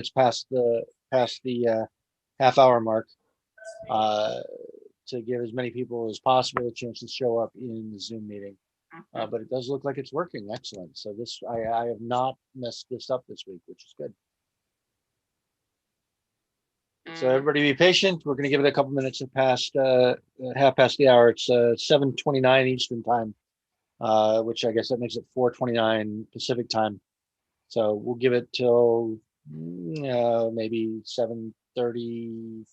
past the half-hour mark, to give as many people as possible a chance to show up in the Zoom meeting. But it does look like it's working. Excellent. So I have not messed this up this week, which is good. So everybody be patient. We're going to give it a couple minutes past half past the hour. It's 7:29 Eastern time, which I guess that makes it 4:29 Pacific time. So we'll give it till maybe 7:34,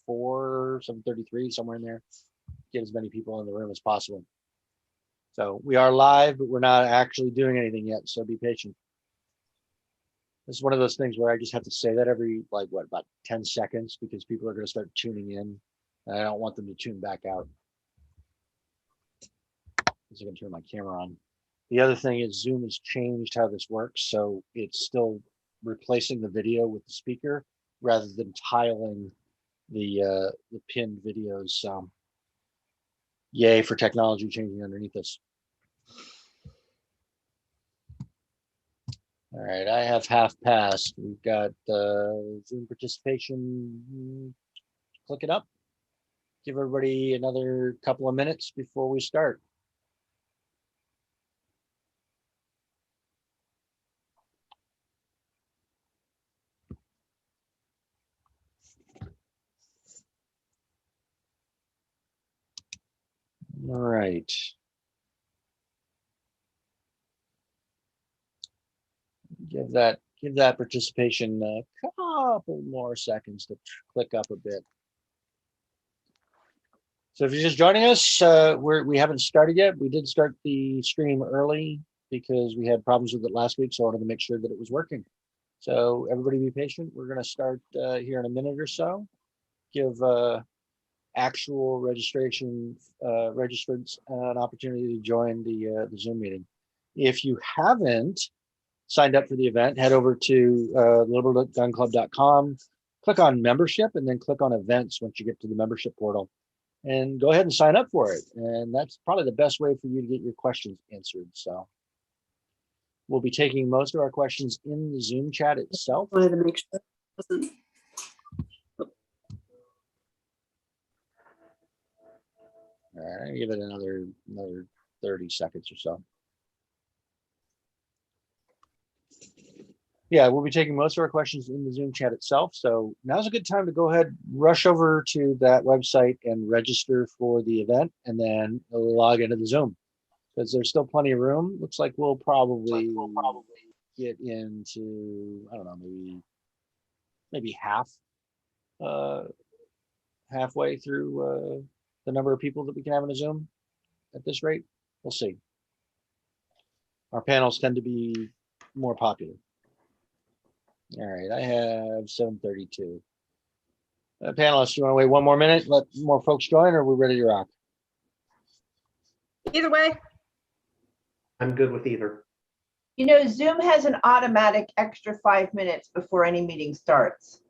7:33, somewhere in there. Get as many people in the room as possible. So we are live, but we're not actually doing anything yet. So be patient. This is one of those things where I just have to say that every about 10 seconds because people are going to start tuning in, and I don't want them to tune back out. So I can turn my camera on. The other thing is Zoom has changed how this works, so it's still replacing the video with the speaker rather than tiling the pinned videos. So yay for technology changing underneath us. All right, I have half past. We've got Zoom participation. Click it up. Give everybody another couple of minutes before we start. All right. Give that participation a couple more seconds to click up a bit. So if you're just joining us, we haven't started yet. We did start the stream early because we had problems with it last week, so I wanted to make sure that it was working. So everybody be patient. We're going to start here in a minute or so. Give actual registrants an opportunity to join the Zoom meeting. If you haven't signed up for the event, head over to liberalgunclub.com, click on membership, and then click on events once you get to the membership portal, and go ahead and sign up for it. And that's probably the best way for you to get your questions answered. So we'll be taking most of our questions in the Zoom chat itself. I wanted to make sure it wasn't. All right, give it another 30 seconds or so. Yeah, we'll be taking most of our questions in the Zoom chat itself. So now's a good time to go ahead, rush over to that website and register for the event, and then log into the Zoom because there's still plenty of room. Looks like we'll probably get into, I don't know, maybe halfway through the number of people that we can have in a Zoom at this rate. We'll see. Our panels tend to be more popular. All right, I have 7:32. Panelists, you want to wait one more minute, let more folks join, or are we ready to rock? Either way. I'm good with either. You know, Zoom has an automatic extra 5 minutes before any meeting starts.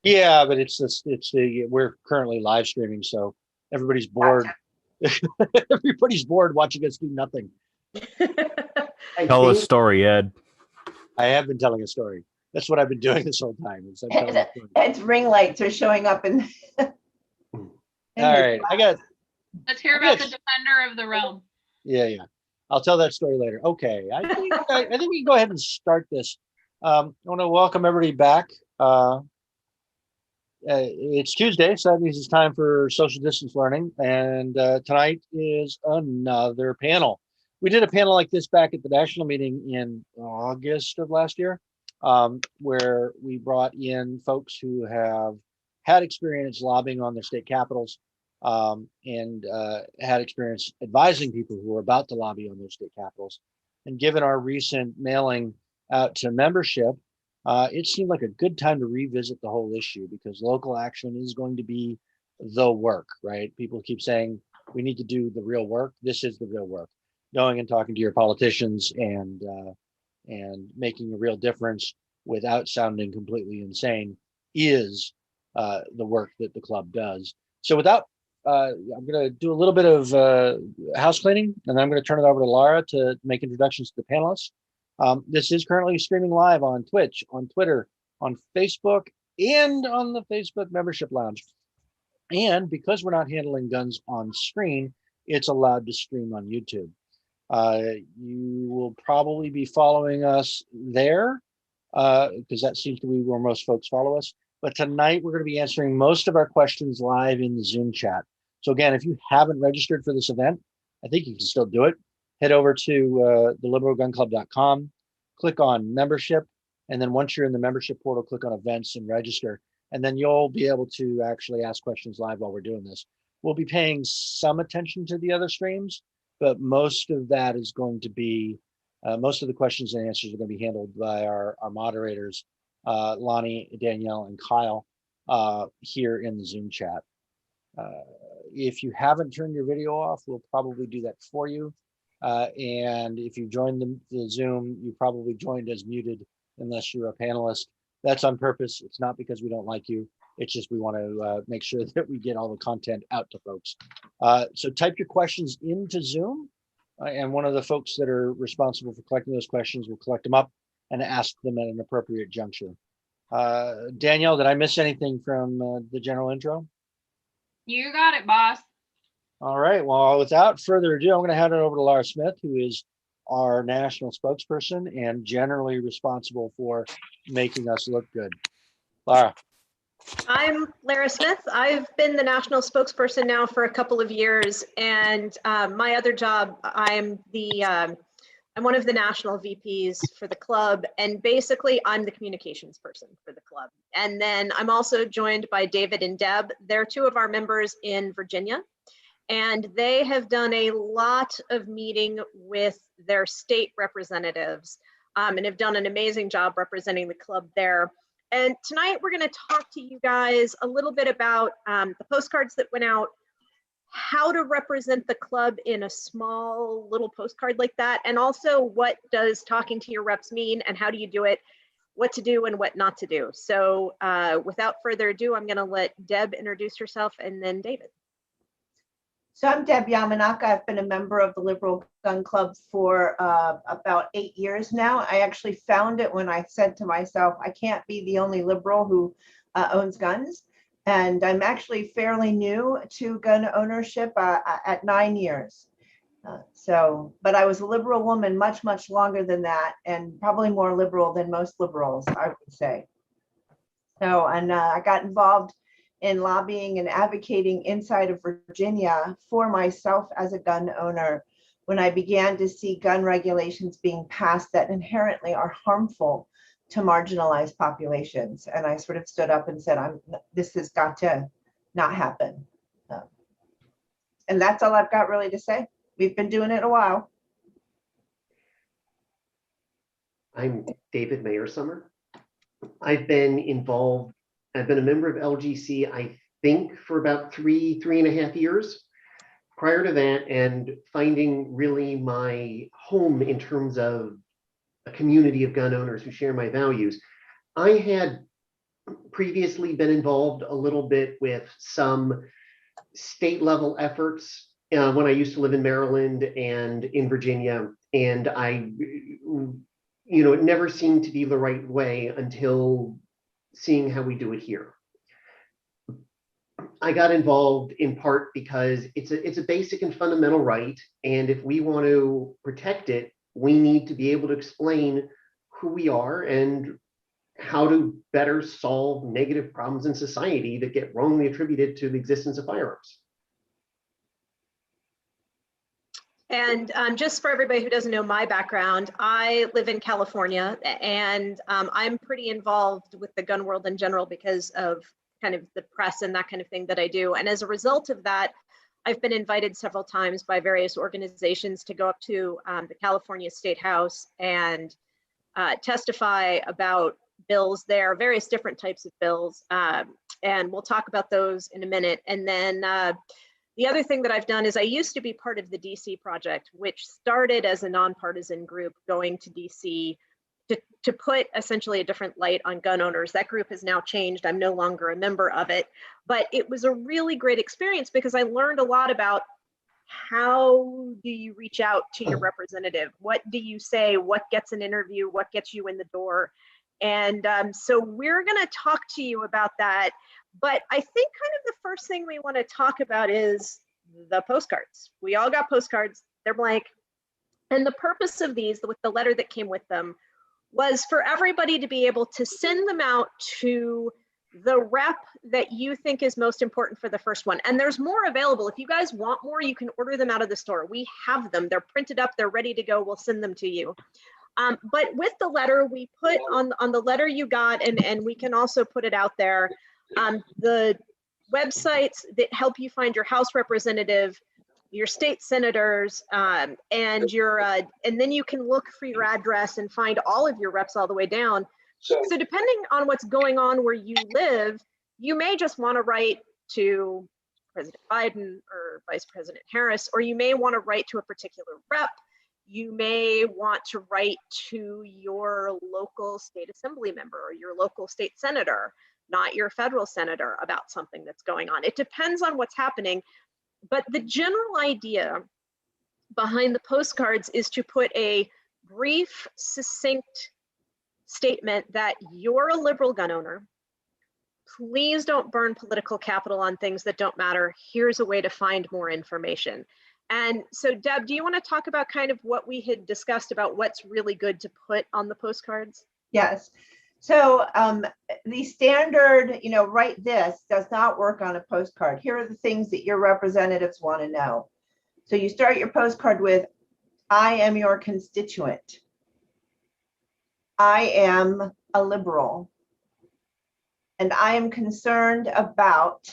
Yeah, but we're currently live streaming, so everybody's bored. Gotcha. Everybody's bored watching us do nothing. Tell a story, Ed. I have been telling a story. That's what I've been doing this whole time. Ed's ring lights are showing up in. All right, Let's hear about the defender of the realm. Yeah. I'll tell that story later. Okay, I think we can go ahead and start this. I want to welcome everybody back. It's Tuesday, so that means it's time for social distance learning. And tonight is another panel. We did a panel like this back at the national meeting in August of last year, where we brought in folks who have had experience lobbying on their state capitals and had experience advising people who are about to lobby on their state capitals. And given our recent mailing out to membership, it seemed like a good time to revisit the whole issue because local action is going to be the work, right? People keep saying we need to do the real work. This is the real work. Going and talking to your politicians and making a real difference without sounding completely insane is the work that the club does. So without, I'm going to do a little bit of house cleaning, and I'm going to turn it over to Laura to make introductions to the panelists. This is currently streaming live on Twitch, on Twitter, on Facebook and on the Facebook membership lounge. And because we're not handling guns on screen, it's allowed to stream on YouTube. You will probably be following us there because that seems to be where most folks follow us. But tonight we're going to be answering most of our questions live in the Zoom chat. So again, if you haven't registered for this event, I think you can still do it. Head over to theliberalgunclub.com, click on membership, and then once you're in the membership portal, click on events and register. And then you'll be able to actually ask questions live while we're doing this. We'll be paying some attention to the other streams, but most of that is going to be, most of the questions and answers are going to be handled by our moderators, Lonnie, Danielle, and Kyle here in the Zoom chat. If you haven't turned your video off, we'll probably do that for you. And if you joined the Zoom, you probably joined as muted unless you're a panelist. That's on purpose. It's not because we don't like you. It's just we want to make sure that we get all the content out to folks. So type your questions into Zoom, and one of the folks that are responsible for collecting those questions will collect them up and ask them at an appropriate juncture. Danielle, did I miss anything from the general intro? You got it, boss. All right. Well, without further ado, I'm going to hand it over to Laura Smith, who is our national spokesperson and generally responsible for making us look good. Laura. I'm Lara Smith. I've been the national spokesperson now for a couple of years, and my other job, I'm one of the national VPs for the club, and basically I'm the communications person for the club. And then I'm also joined by David and Deb. They're two of our members in Virginia, and they have done a lot of meeting with their state representatives and have done an amazing job representing the club there. And tonight we're going to talk to you guys a little bit about the postcards that went out, how to represent the club in a small little postcard like that, and also what does talking to your reps mean and how do you do it, what to do and what not to do. So without further ado, I'm going to let Deb introduce herself and then David. So I'm Deb Yamanaka. I've been a member of the Liberal Gun Club for about 8 years now. I actually found it when I said to myself, I can't be the only liberal who owns guns. And I'm actually fairly new to gun ownership at 9 years. But I was a liberal woman much, much longer than that, and probably more liberal than most liberals, I would say. So, and I got involved in lobbying and advocating inside of Virginia for myself as a gun owner when I began to see gun regulations being passed that inherently are harmful to marginalized populations. And I sort of stood up and said, this has got to not happen. And that's all I've got really to say. We've been doing it a while. I'm David Mayersummer. I've been a member of LGC, I think, for about three and a half years prior to that, and finding really my home in terms of a community of gun owners who share my values. I had previously been involved a little bit with some state level efforts when I used to live in Maryland and in Virginia, and it never seemed to be the right way until seeing how we do it here. I got involved in part because it's a basic and fundamental right, and if we want to protect it, we need to be able to explain who we are and how to better solve negative problems in society that get wrongly attributed to the existence of firearms. And just for everybody who doesn't know my background, I live in California, and I'm pretty involved with the gun world in general because of kind of the press and that kind of thing that I do. And as a result of that, I've been invited several times by various organizations to go up to the California State House and testify about bills there, various different types of bills. And we'll talk about those in a minute. And then the other thing that I've done is I used to be part of the DC Project, which started as a nonpartisan group going to DC to put essentially a different light on gun owners. That group has now changed. I'm no longer a member of it, but it was a really great experience because I learned a lot about how do you reach out to your representative? What do you say? What gets an interview? What gets you in the door? And so we're going to talk to you about that. But I think kind of the first thing we want to talk about is the postcards. We all got postcards. They're blank. And the purpose of these, with the letter that came with them, was for everybody to be able to send them out to the rep that you think is most important for the first one. And there's more available. If you guys want more, you can order them out of the store. We have them. They're printed up. They're ready to go. We'll send them to you. But with the letter, we put on the letter you got, and we can also put it out there, the websites that help you find your House representative, your state senators, and then you can look for your address and find all of your reps all the way down. So depending on what's going on where you live, you may just want to write to President Biden or Vice President Harris, or you may want to write to a particular rep. You may want to write to your local state assembly member or your local state senator, not your federal senator, about something that's going on. It depends on what's happening. But the general idea behind the postcards is to put a brief, succinct statement that you're a liberal gun owner. Please don't burn political capital on things that don't matter. Here's a way to find more information. And so, Deb, do you want to talk about kind of what we had discussed about what's really good to put on the postcards? Yes. So the standard, write this does not work on a postcard. Here are the things that your representatives want to know. So you start your postcard with, I am your constituent. I am a liberal. And I am concerned about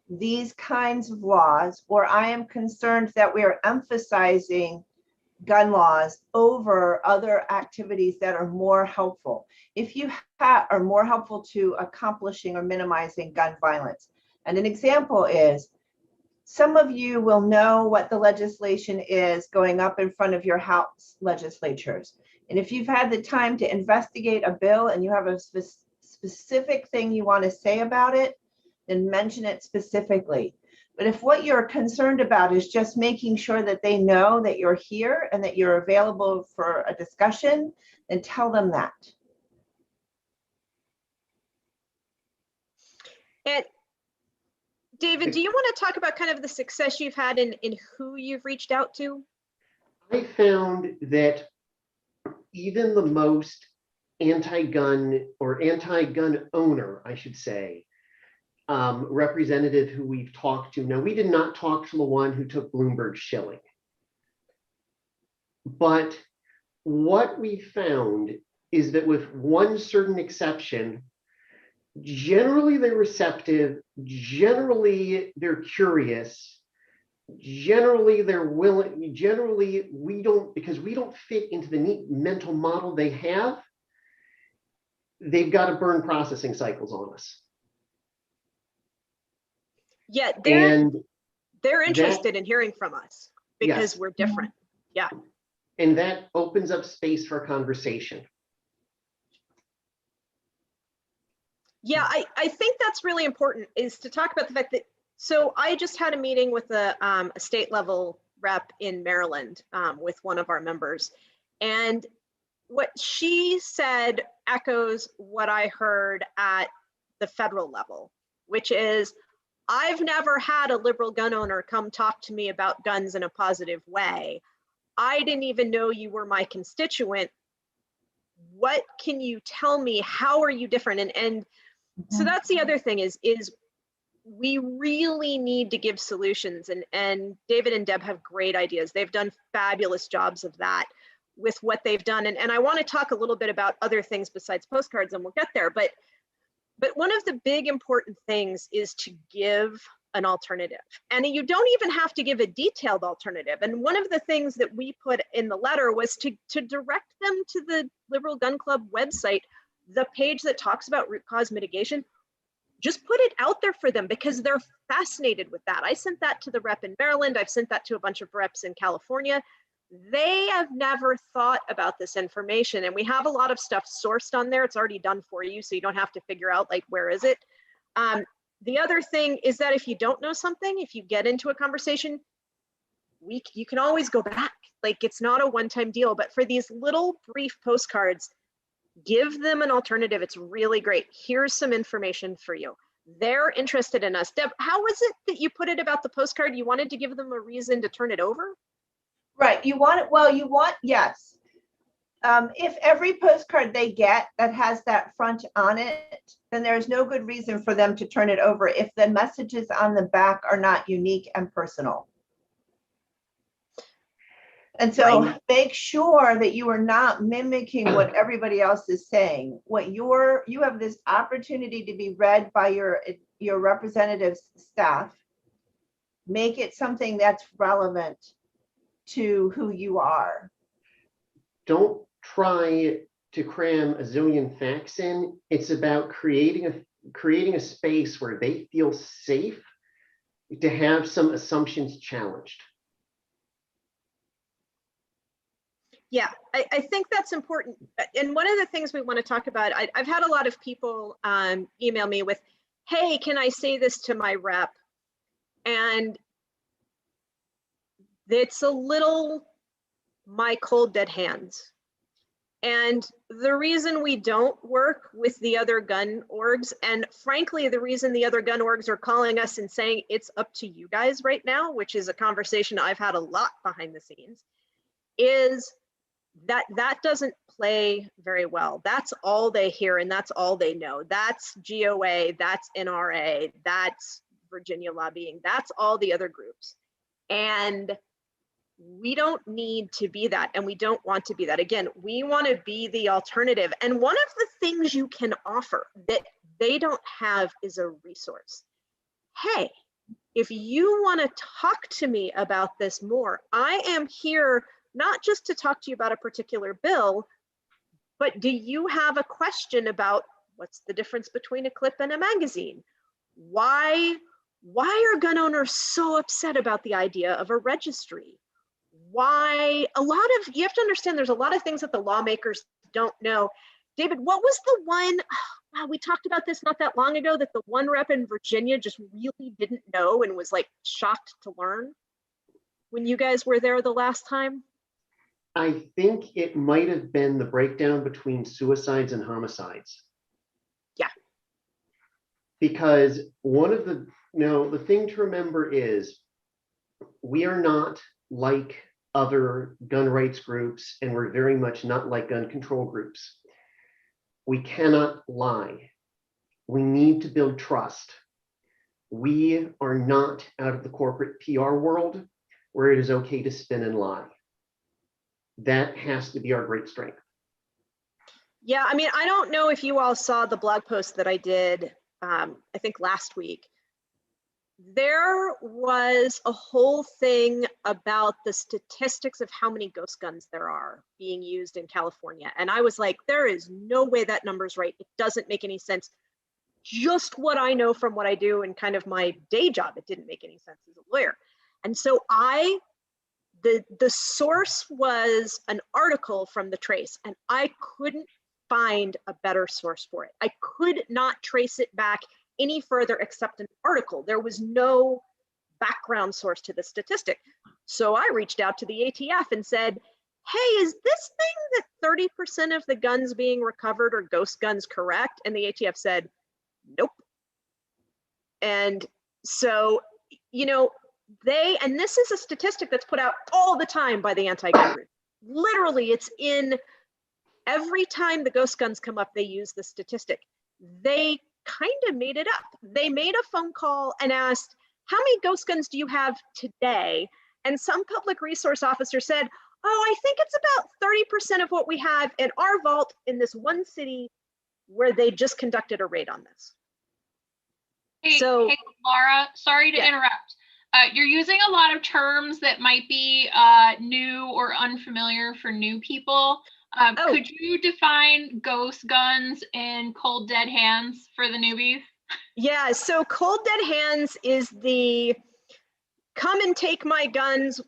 these kinds of laws, or I am concerned that we are emphasizing gun laws over other activities that are more helpful. If you are more helpful to accomplishing or minimizing gun violence. And an example is, some of you will know what the legislation is going up in front of your House legislatures. And if you've had the time to investigate a bill and you have a specific thing you want to say about it, then mention it specifically. But if what you're concerned about is just making sure that they know that you're here and that you're available for a discussion, then tell them that. And David, do you want to talk about kind of the success you've had in who you've reached out to? I found that even the most anti-gun or anti-gun owner, I should say, representative who we've talked to. Now, we did not talk to the one who took Bloomberg's shilling. But what we found is that with one certain exception, generally they're receptive, generally they're curious, generally they're willing, generally because we don't fit into the neat mental model they have, they've got to burn processing cycles on us. Yeah, they're interested in hearing from us because we're different. Yeah. And that opens up space for conversation. Yeah, I think that's really important, is to talk about the fact that, so I just had a meeting with a state level rep in Maryland with one of our members. And what she said echoes what I heard at the federal level, which is, I've never had a liberal gun owner come talk to me about guns in a positive way. I didn't even know you were my constituent. What can you tell me? How are you different? And so that's the other thing is we really need to give solutions. And David and Deb have great ideas. They've done fabulous jobs of that with what they've done. And I want to talk a little bit about other things besides postcards, and we'll get there. But one of the big important things is to give an alternative. And you don't even have to give a detailed alternative. And one of the things that we put in the letter was to direct them to the Liberal Gun Club website, the page that talks about root cause mitigation. Just put it out there for them because they're fascinated with that. I sent that to the rep in Maryland. I've sent that to a bunch of reps in California. They have never thought about this information, and we have a lot of stuff sourced on there. It's already done for you, so you don't have to figure out like, where is it? The other thing is that if you don't know something, if you get into a conversation, you can always go back. Like, it's not a one-time deal, but for these little brief postcards, Give them an alternative. It's really great. Here's some information for you. They're interested in us. Deb, how was it that you put it about the postcard? You wanted to give them a reason to turn it over? Right, you want it, well, you want, yes. If every postcard they get that has that front on it, then there's no good reason for them to turn it over if the messages on the back are not unique and personal. And so Right. make sure that you are not mimicking what everybody else is saying. You have this opportunity to be read by your representative's staff. Make it something that's relevant to who you are. Don't try to cram a zillion facts in. It's about creating a space where they feel safe to have some assumptions challenged. Yeah, I think that's important. And one of the things we want to talk about, I've had a lot of people email me with, hey, can I say this to my rep? And it's a little my cold dead hands. And the reason we don't work with the other gun orgs, and frankly, the reason the other gun orgs are calling us and saying it's up to you guys right now, which is a conversation I've had a lot behind the scenes, is that doesn't play very well. That's all they hear and that's all they know. That's GOA, that's NRA, that's Virginia lobbying, that's all the other groups. And we don't need to be that, and we don't want to be that. Again, we want to be the alternative. And one of the things you can offer that they don't have is a resource. Hey, if you want to talk to me about this more, I am here not just to talk to you about a particular bill, but do you have a question about what's the difference between a clip and a magazine? Why are gun owners so upset about the idea of a registry? Why you have to understand there's a lot of things that the lawmakers don't know. David, what was the one, wow, we talked about this not that long ago, that the one rep in Virginia just really didn't know and was like shocked to learn when you guys were there the last time? I think it might have been the breakdown between suicides and homicides. Yeah. Because the thing to remember is we are not like other gun rights groups, and we're very much not like gun control groups. We cannot lie. We need to build trust. We are not out of the corporate PR world where it is okay to spin and lie. That has to be our great strength. Yeah, I mean, I don't know if you all saw the blog post that I did, I think last week. There was a whole thing about the statistics of how many ghost guns there are being used in California. And I was like, there is no way that number's right. It doesn't make any sense. Just what I know from what I do and kind of my day job, it didn't make any sense as a lawyer. And so the source was an article from the Trace, and I couldn't find a better source for it. I could not trace it back any further except an article. There was no background source to the statistic. So I reached out to the ATF and said, hey, is this thing that 30% of the guns being recovered are ghost guns correct? And the ATF said, nope. And so, and this is a statistic that's put out all the time by the anti-gun group. Literally, it's in every time the ghost guns come up, they use the statistic. They kind of made it up. They made a phone call and asked, how many ghost guns do you have today? And some public resource officer said, oh, I think it's about 30% of what we have in our vault in this one city where they just conducted a raid on this. Hey, So, hey, Laura, sorry to yeah. interrupt. You're using a lot of terms that might be new or unfamiliar for new people. Could you define ghost guns and cold dead hands for the newbies? Yeah, so cold dead hands is the come and take my guns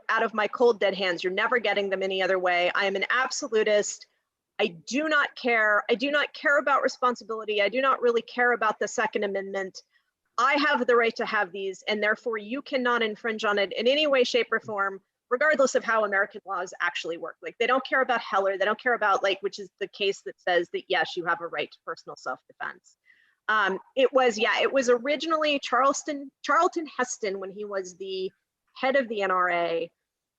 out of my cold dead hands. You're never getting them any other way. I am an absolutist. I do not care. I do not care about responsibility. I do not really care about the Second Amendment. I have the right to have these, and therefore you cannot infringe on it in any way, shape, or form regardless of how American laws actually work. Like they don't care about Heller, they don't care about like, which is the case that says that yes, you have a right to personal self-defense. It was originally Charlton Heston, when he was the head of the NRA,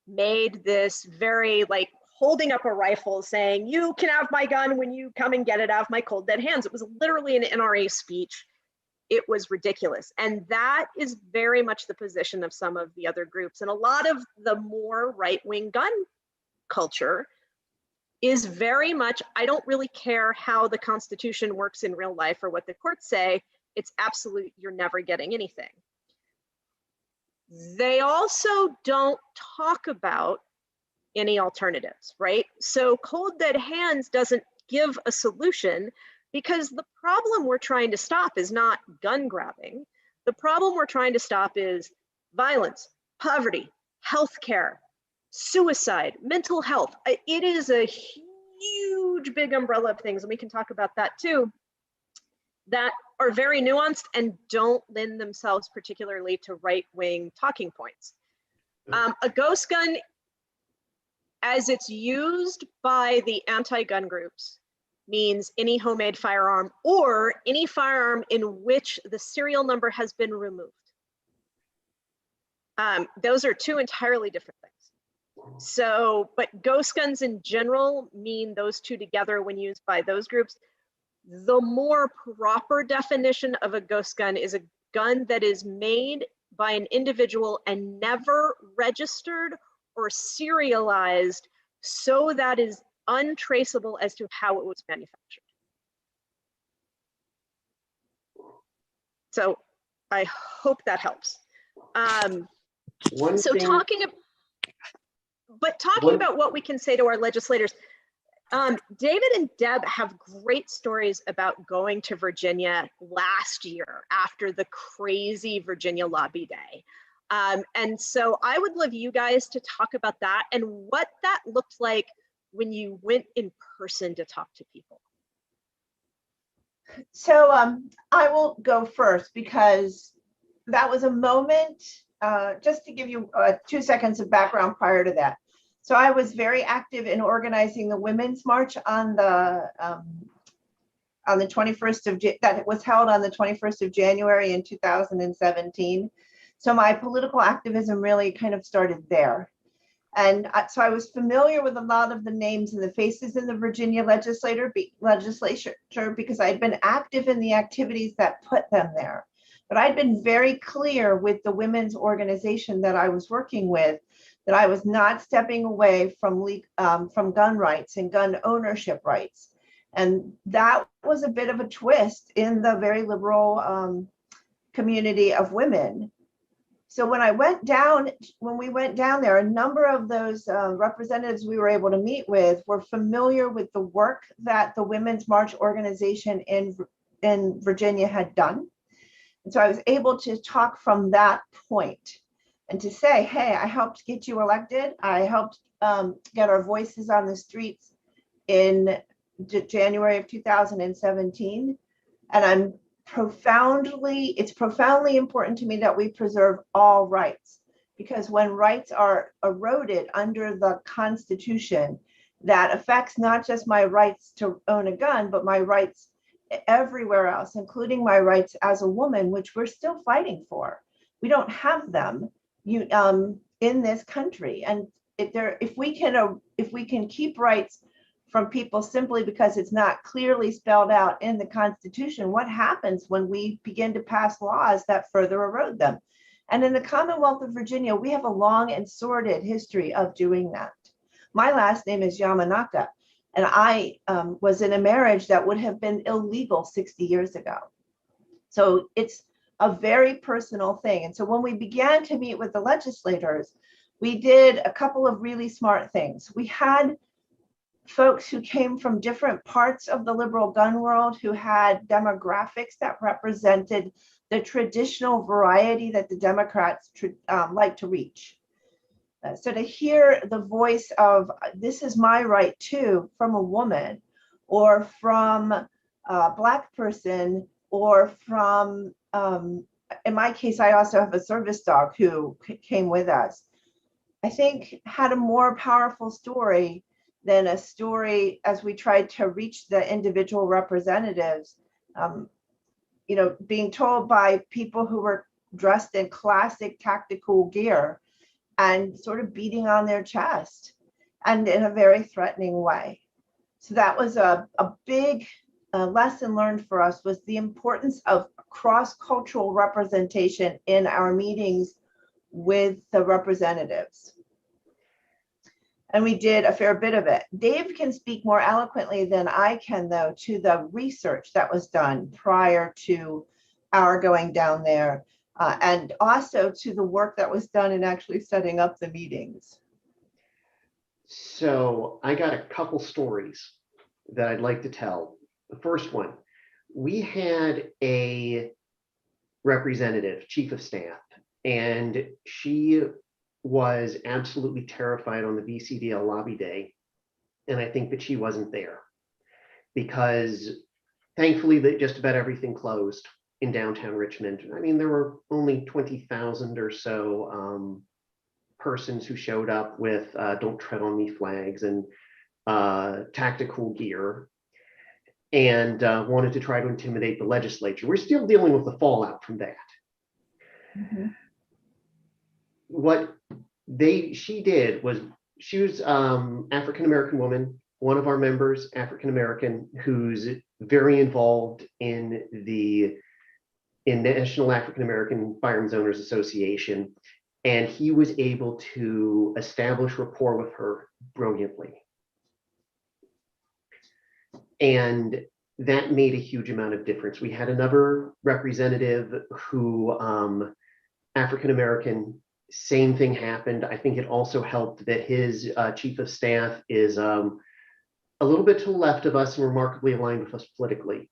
made this very like holding up a rifle saying, you can have my gun when you come and get it out of my cold dead hands. It was literally an NRA speech. It was ridiculous. And that is very much the position of some of the other groups. And a lot of the more right-wing gun culture is very much, I don't really care how the Constitution works in real life or what the courts say. It's absolute, you're never getting anything. They also don't talk about any alternatives, right? So cold dead hands doesn't give a solution, because the problem we're trying to stop is not gun grabbing. The problem we're trying to stop is violence, poverty, healthcare, suicide, mental health. It is a huge, big umbrella of things, and we can talk about that too, that are very nuanced and don't lend themselves particularly to right-wing talking points. A ghost gun, as it's used by the anti-gun groups, means any homemade firearm or any firearm in which the serial number has been removed. Those are two entirely different things. So, but ghost guns in general mean those two together when used by those groups. The more proper definition of a ghost gun is a gun that is made by an individual and never registered or serialized, so that is untraceable as to how it was manufactured. So I hope that helps. Talking about what we can say to our legislators, David and Deb have great stories about going to Virginia last year after the crazy Virginia Lobby Day. And so I would love you guys to talk about that and what that looked like when you went in person to talk to people. So I will go first, because that was a moment, just to give you 2 seconds of background prior to that. So I was very active in organizing the Women's March on the 21st of, that was held on the 21st of January in 2017. So my political activism really kind of started there. And so I was familiar with a lot of the names and the faces in the Virginia legislature because I'd been active in the activities that put them there. But I'd been very clear with the women's organization that I was working with that I was not stepping away from gun rights and gun ownership rights. And that was a bit of a twist in the very liberal community of women. So when we went down there, a number of those representatives we were able to meet with were familiar with the work that the Women's March organization in Virginia had done. And so I was able to talk from that point and to say, hey, I helped get you elected. I helped get our voices on the streets in January of 2017. And it's profoundly important to me that we preserve all rights, because when rights are eroded under the Constitution, that affects not just my rights to own a gun, but my rights everywhere else, including my rights as a woman, which we're still fighting for. We don't have them in this country. And if we can keep rights from people simply because it's not clearly spelled out in the Constitution, what happens when we begin to pass laws that further erode them? And in the Commonwealth of Virginia, we have a long and sordid history of doing that. My last name is Yamanaka, and I was in a marriage that would have been illegal 60 years ago. So it's a very personal thing. And so when we began to meet with the legislators, we did a couple of really smart things. We had folks who came from different parts of the liberal gun world who had demographics that represented the traditional variety that the Democrats like to reach. So to hear the voice of this is my right too from a woman, or from a Black person, or from, in my case, I also have a service dog who came with us. I think, had a more powerful story than a story as we tried to reach the individual representatives. Being told by people who were dressed in classic tactical gear and sort of beating on their chest and in a very threatening way. So that was a big lesson learned for us, was the importance of cross-cultural representation in our meetings with the representatives. And we did a fair bit of it. Dave can speak more eloquently than I can, though, to the research that was done prior to our going down there, and also to the work that was done in actually setting up the meetings. So I got a couple stories that I'd like to tell. The first one, we had a representative, chief of staff, and she was absolutely terrified on the BCDL lobby day. And I think that she wasn't there because thankfully that just about everything closed in downtown Richmond. I mean, there were only 20,000 or so persons who showed up with "Don't Tread on Me" flags and tactical gear, and wanted to try to intimidate the legislature. We're still dealing with the fallout from that. Mm-hmm. What she did was, she was African-American woman, one of our members, African-American, who's very involved in National African-American Firearms Owners Association. And he was able to establish rapport with her brilliantly. And that made a huge amount of difference. We had another representative who, African-American, same thing happened. I think it also helped that his chief of staff is a little bit to the left of us and remarkably aligned with us politically.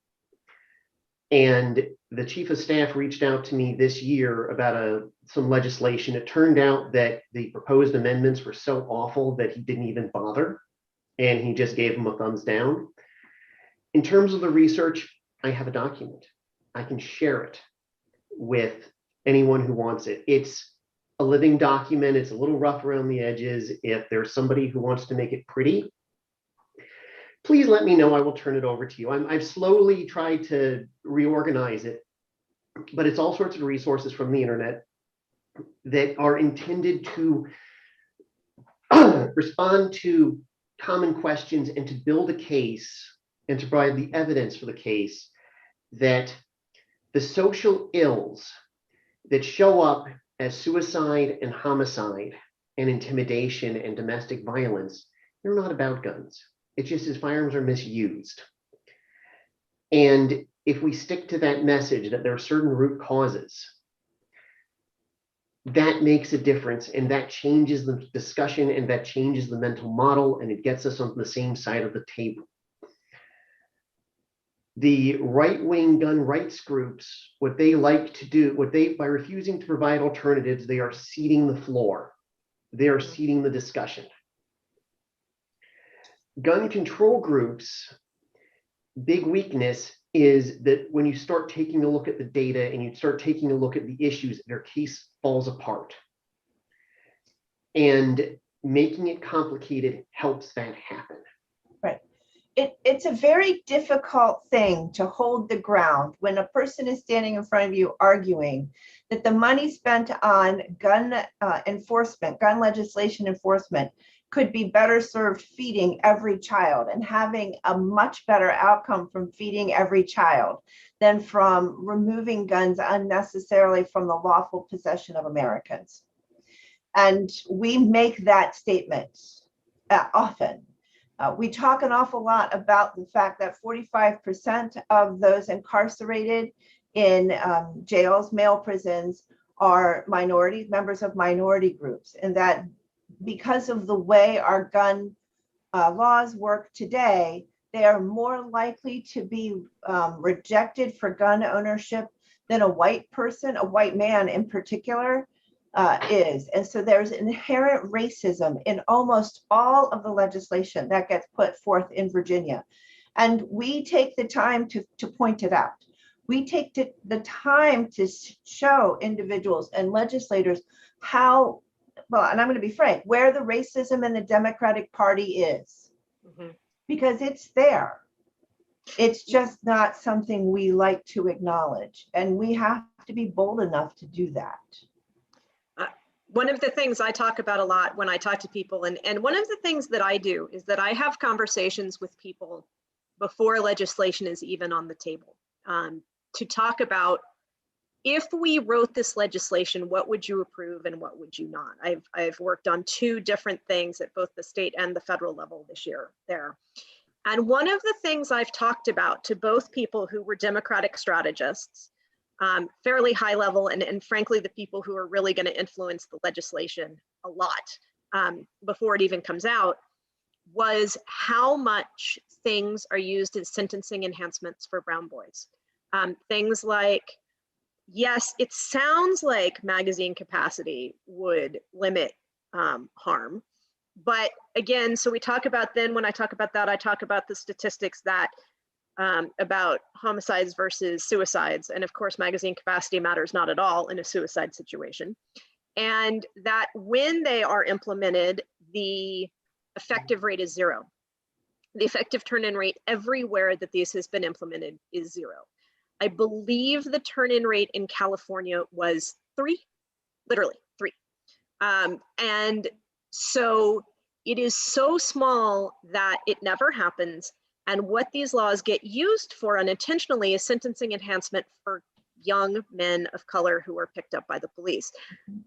And the chief of staff reached out to me this year about some legislation. It turned out that the proposed amendments were so awful that he didn't even bother, and he just gave them a thumbs down. In terms of the research, I have a document. I can share it with anyone who wants it. It's a living document. It's a little rough around the edges. If there's somebody who wants to make it pretty, please let me know. I will turn it over to you. I've slowly tried to reorganize it, but it's all sorts of resources from the internet that are intended to respond to common questions and to build a case and to provide the evidence for the case that the social ills that show up as suicide and homicide and intimidation and domestic violence, they're not about guns. It's just as firearms are misused. And if we stick to that message that there are certain root causes, that makes a difference, and that changes the discussion, and that changes the mental model, and it gets us on the same side of the table. The right-wing gun rights groups, what they like to do, by refusing to provide alternatives, they are ceding the floor. They are ceding the discussion. Gun control groups, big weakness is that when you start taking a look at the data and you start taking a look at the issues, their case falls apart. And making it complicated helps that happen. Right. It's a very difficult thing to hold the ground when a person is standing in front of you arguing that the money spent on gun enforcement, gun legislation enforcement, could be better served feeding every child and having a much better outcome from feeding every child than from removing guns unnecessarily from the lawful possession of Americans. And we make that statement often. We talk an awful lot about the fact that 45% of those incarcerated in jails, male prisons, are minorities, members of minority groups, and that because of the way our gun laws work today, they are more likely to be rejected for gun ownership than a white person, a white man in particular, is. And so there's inherent racism in almost all of the legislation that gets put forth in Virginia. And we take the time to point it out. We take the time to show individuals and legislators how well, and I'm going to be frank, where the racism in the Democratic Party is, because it's there. It's just not something we like to acknowledge, and we have to be bold enough to do that. One of the things I talk about a lot when I talk to people, and one of the things that I do is that I have conversations with people before legislation is even on the table, to talk about, if we wrote this legislation, what would you approve and what would you not? I've worked on 2 different things at both the state and the federal level this year there. And one of the things I've talked about to both people who were Democratic strategists, fairly high level, and frankly, the people who are really going to influence the legislation a lot before it even comes out, was how much things are used as sentencing enhancements for brown boys. Things like, yes, it sounds like magazine capacity would limit harm. But again, so we talk about, then when I talk about that, I talk about the statistics that about homicides versus suicides. And of course, magazine capacity matters not at all in a suicide situation. And that when they are implemented, the effective rate is 0. The effective turn-in rate everywhere that this has been implemented is 0. I believe the turn-in rate in California was 3, literally 3. And so it is so small that it never happens. And what these laws get used for unintentionally is sentencing enhancement for young men of color who are picked up by the police.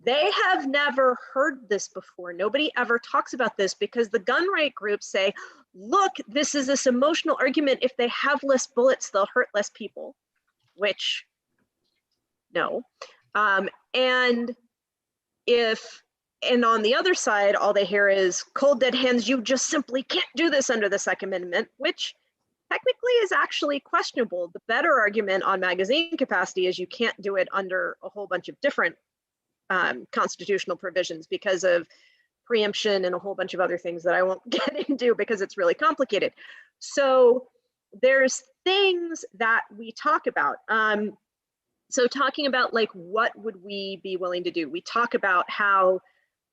They have never heard this before. Nobody ever talks about this because the gun right groups say, look, this is this emotional argument. If they have less bullets, they'll hurt less people, which no. And on the other side, all they hear is cold dead hands. You just simply can't do this under the Second Amendment, which technically is actually questionable. The better argument on magazine capacity is you can't do it under a whole bunch of different constitutional provisions because of preemption and a whole bunch of other things that I won't get into because it's really complicated. So there's things that we talk about. So talking about like, what would we be willing to do? We talk about how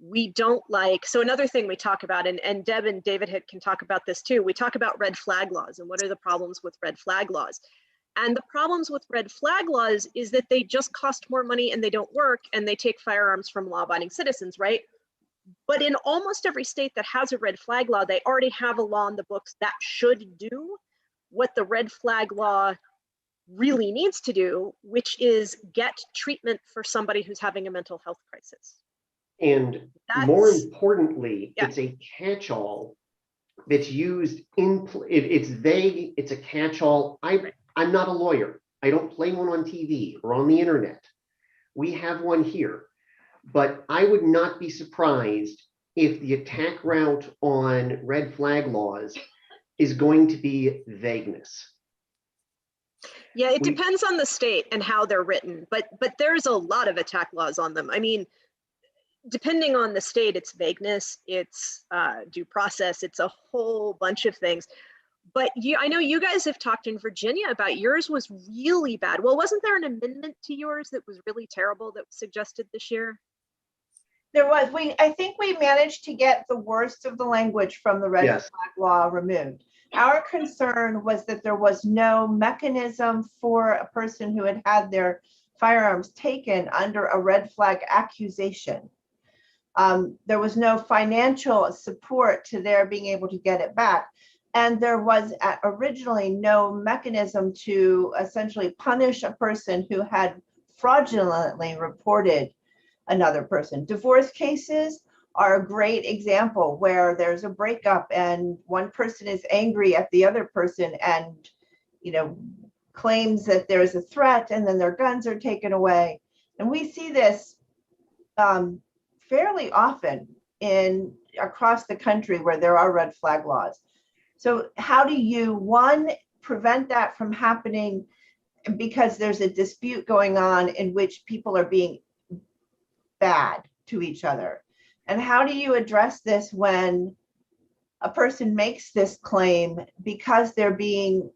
we don't like, so another thing we talk about, and Deb and David can talk about this too, we talk about red flag laws and what are the problems with red flag laws. And the problems with red flag laws is that they just cost more money and they don't work and they take firearms from law-abiding citizens, right? But in almost every state that has a red flag law, they already have a law in the books that should do what the red flag law really needs to do, which is get treatment for somebody who's having a mental health crisis. And more importantly, it's a catch-all that's used in, it's vague, it's a catch-all. I'm not a lawyer. I don't play one on TV or on the internet. We have one here, but I would not be surprised if the attack route on red flag laws is going to be vagueness. Yeah, it depends on the state and how they're written, but there's a lot of attack laws on them. I mean, depending on the state, it's vagueness, it's due process, it's a whole bunch of things. But I know you guys have talked in Virginia about yours was really bad. Well, wasn't there an amendment to yours that was really terrible that was suggested this year? There was. I think we managed to get the worst of the language from the red flag law removed. Our concern was that there was no mechanism for a person who had had their firearms taken under a red flag accusation. There was no financial support to their being able to get it back. And there was originally no mechanism to essentially punish a person who had fraudulently reported another person. Divorce cases are a great example where there's a breakup and one person is angry at the other person and, you know, claims that there's a threat and then their guns are taken away. And we see this fairly often across the country where there are red flag laws. So how do you, one, prevent that from happening because there's a dispute going on in which people are being bad to each other? And how do you address this when a person makes this claim because they're being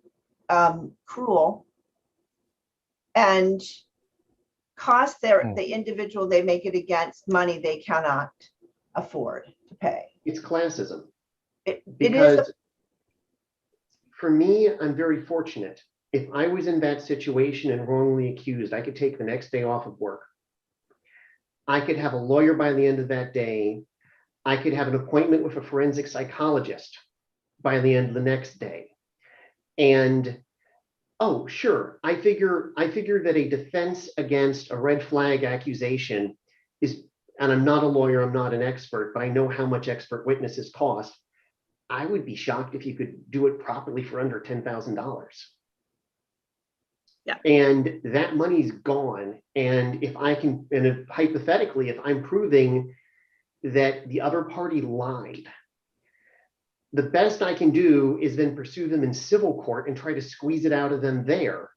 cruel and cost the individual they make it against money they cannot afford to pay. It's classism. It is Because for me, I'm very fortunate. If I was in that situation and wrongly accused, I could take the next day off of work. I could have a lawyer by the end of that day. I could have an appointment with a forensic psychologist by the end of the next day. And oh, sure, I figure that a defense against a red flag accusation is, and I'm not a lawyer, I'm not an expert, but I know how much expert witnesses cost. I would be shocked if you could do it properly for under $10,000. Yeah. And that money's gone. And if I can, and if, hypothetically, if I'm proving that the other party lied, the best I can do is then pursue them in civil court and try to squeeze it out of them there.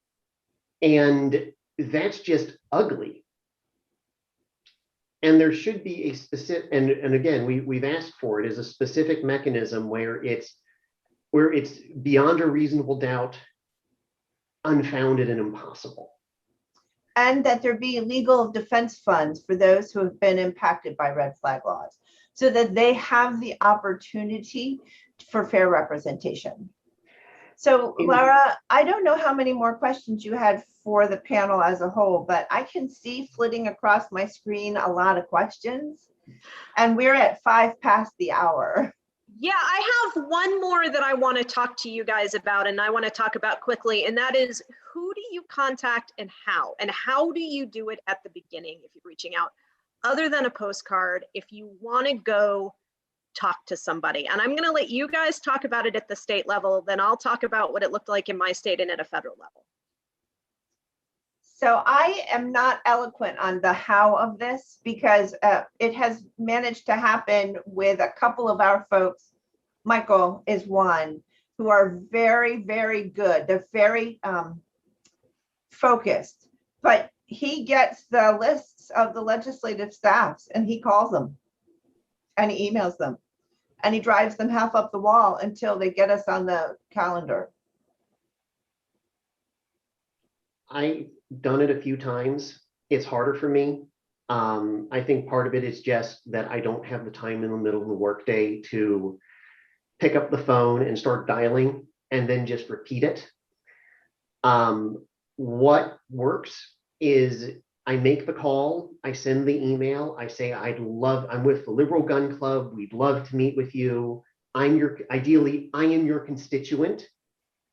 And that's just ugly. And there should be a specific, and again, we've asked for it, is a specific mechanism where it's beyond a reasonable doubt, unfounded and impossible. And that there be legal defense funds for those who have been impacted by red flag laws, so that they have the opportunity for fair representation. So Laura, I don't know how many more questions you had for the panel as a whole, but I can see flitting across my screen a lot of questions, and we're at 5 past the hour. Yeah, I have one more that I want to talk to you guys about, and I want to talk about quickly, and that is, who do you contact and how do you do it at the beginning if you're reaching out, other than a postcard, if you want to go talk to somebody? And I'm going to let you guys talk about it at the state level, then I'll talk about what it looked like in my state and at a federal level. So I am not eloquent on the how of this, because it has managed to happen with a couple of our folks. Michael is one, who are very, very good. They're very focused, but he gets the lists of the legislative staffs and he calls them and he emails them and he drives them half up the wall until they get us on the calendar. I've done it a few times. It's harder for me. I think part of it is just that I don't have the time in the middle of the workday to pick up the phone and start dialing and then just repeat it. What works is I make the call, I send the email, I say, I'm with the Liberal Gun Club, we'd love to meet with you. Ideally, I am your constituent.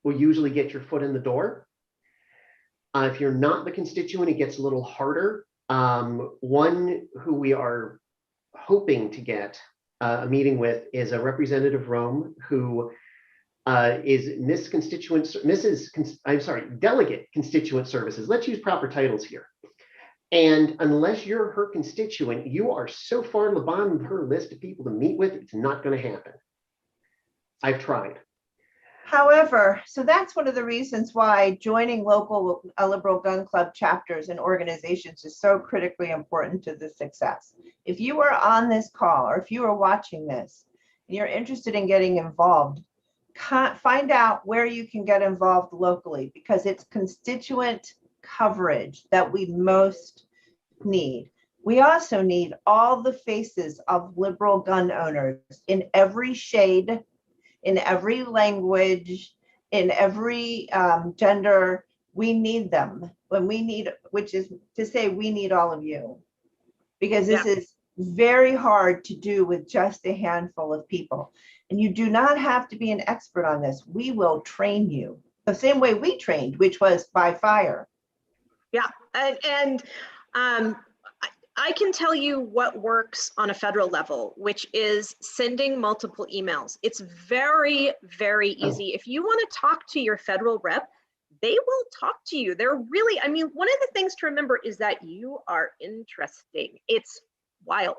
We'll usually get your foot in the door. If you're not the constituent, it gets a little harder. One who we are hoping to get a meeting with is a Representative Rome, who is Delegate Constituent Services. Let's use proper titles here. And unless you're her constituent, you are so far to the bottom of her list of people to meet with, it's not going to happen. I've tried. However, so that's one of the reasons why joining local Liberal Gun Club chapters and organizations is so critically important to the success. If you are on this call or if you are watching this and you're interested in getting involved, find out where you can get involved locally, because it's constituent coverage that we most need. We also need all the faces of liberal gun owners in every shade, in every language, in every gender. We need them. Which is to say, we need all of you, because this is very hard to do with just a handful of people. And you do not have to be an expert on this. We will train you the same way we trained, which was by fire. Yeah, and I can tell you what works on a federal level, which is sending multiple emails. It's very, very easy. If you want to talk to your federal rep, they will talk to you. They're really, one of the things to remember is that you are interesting. It's wild.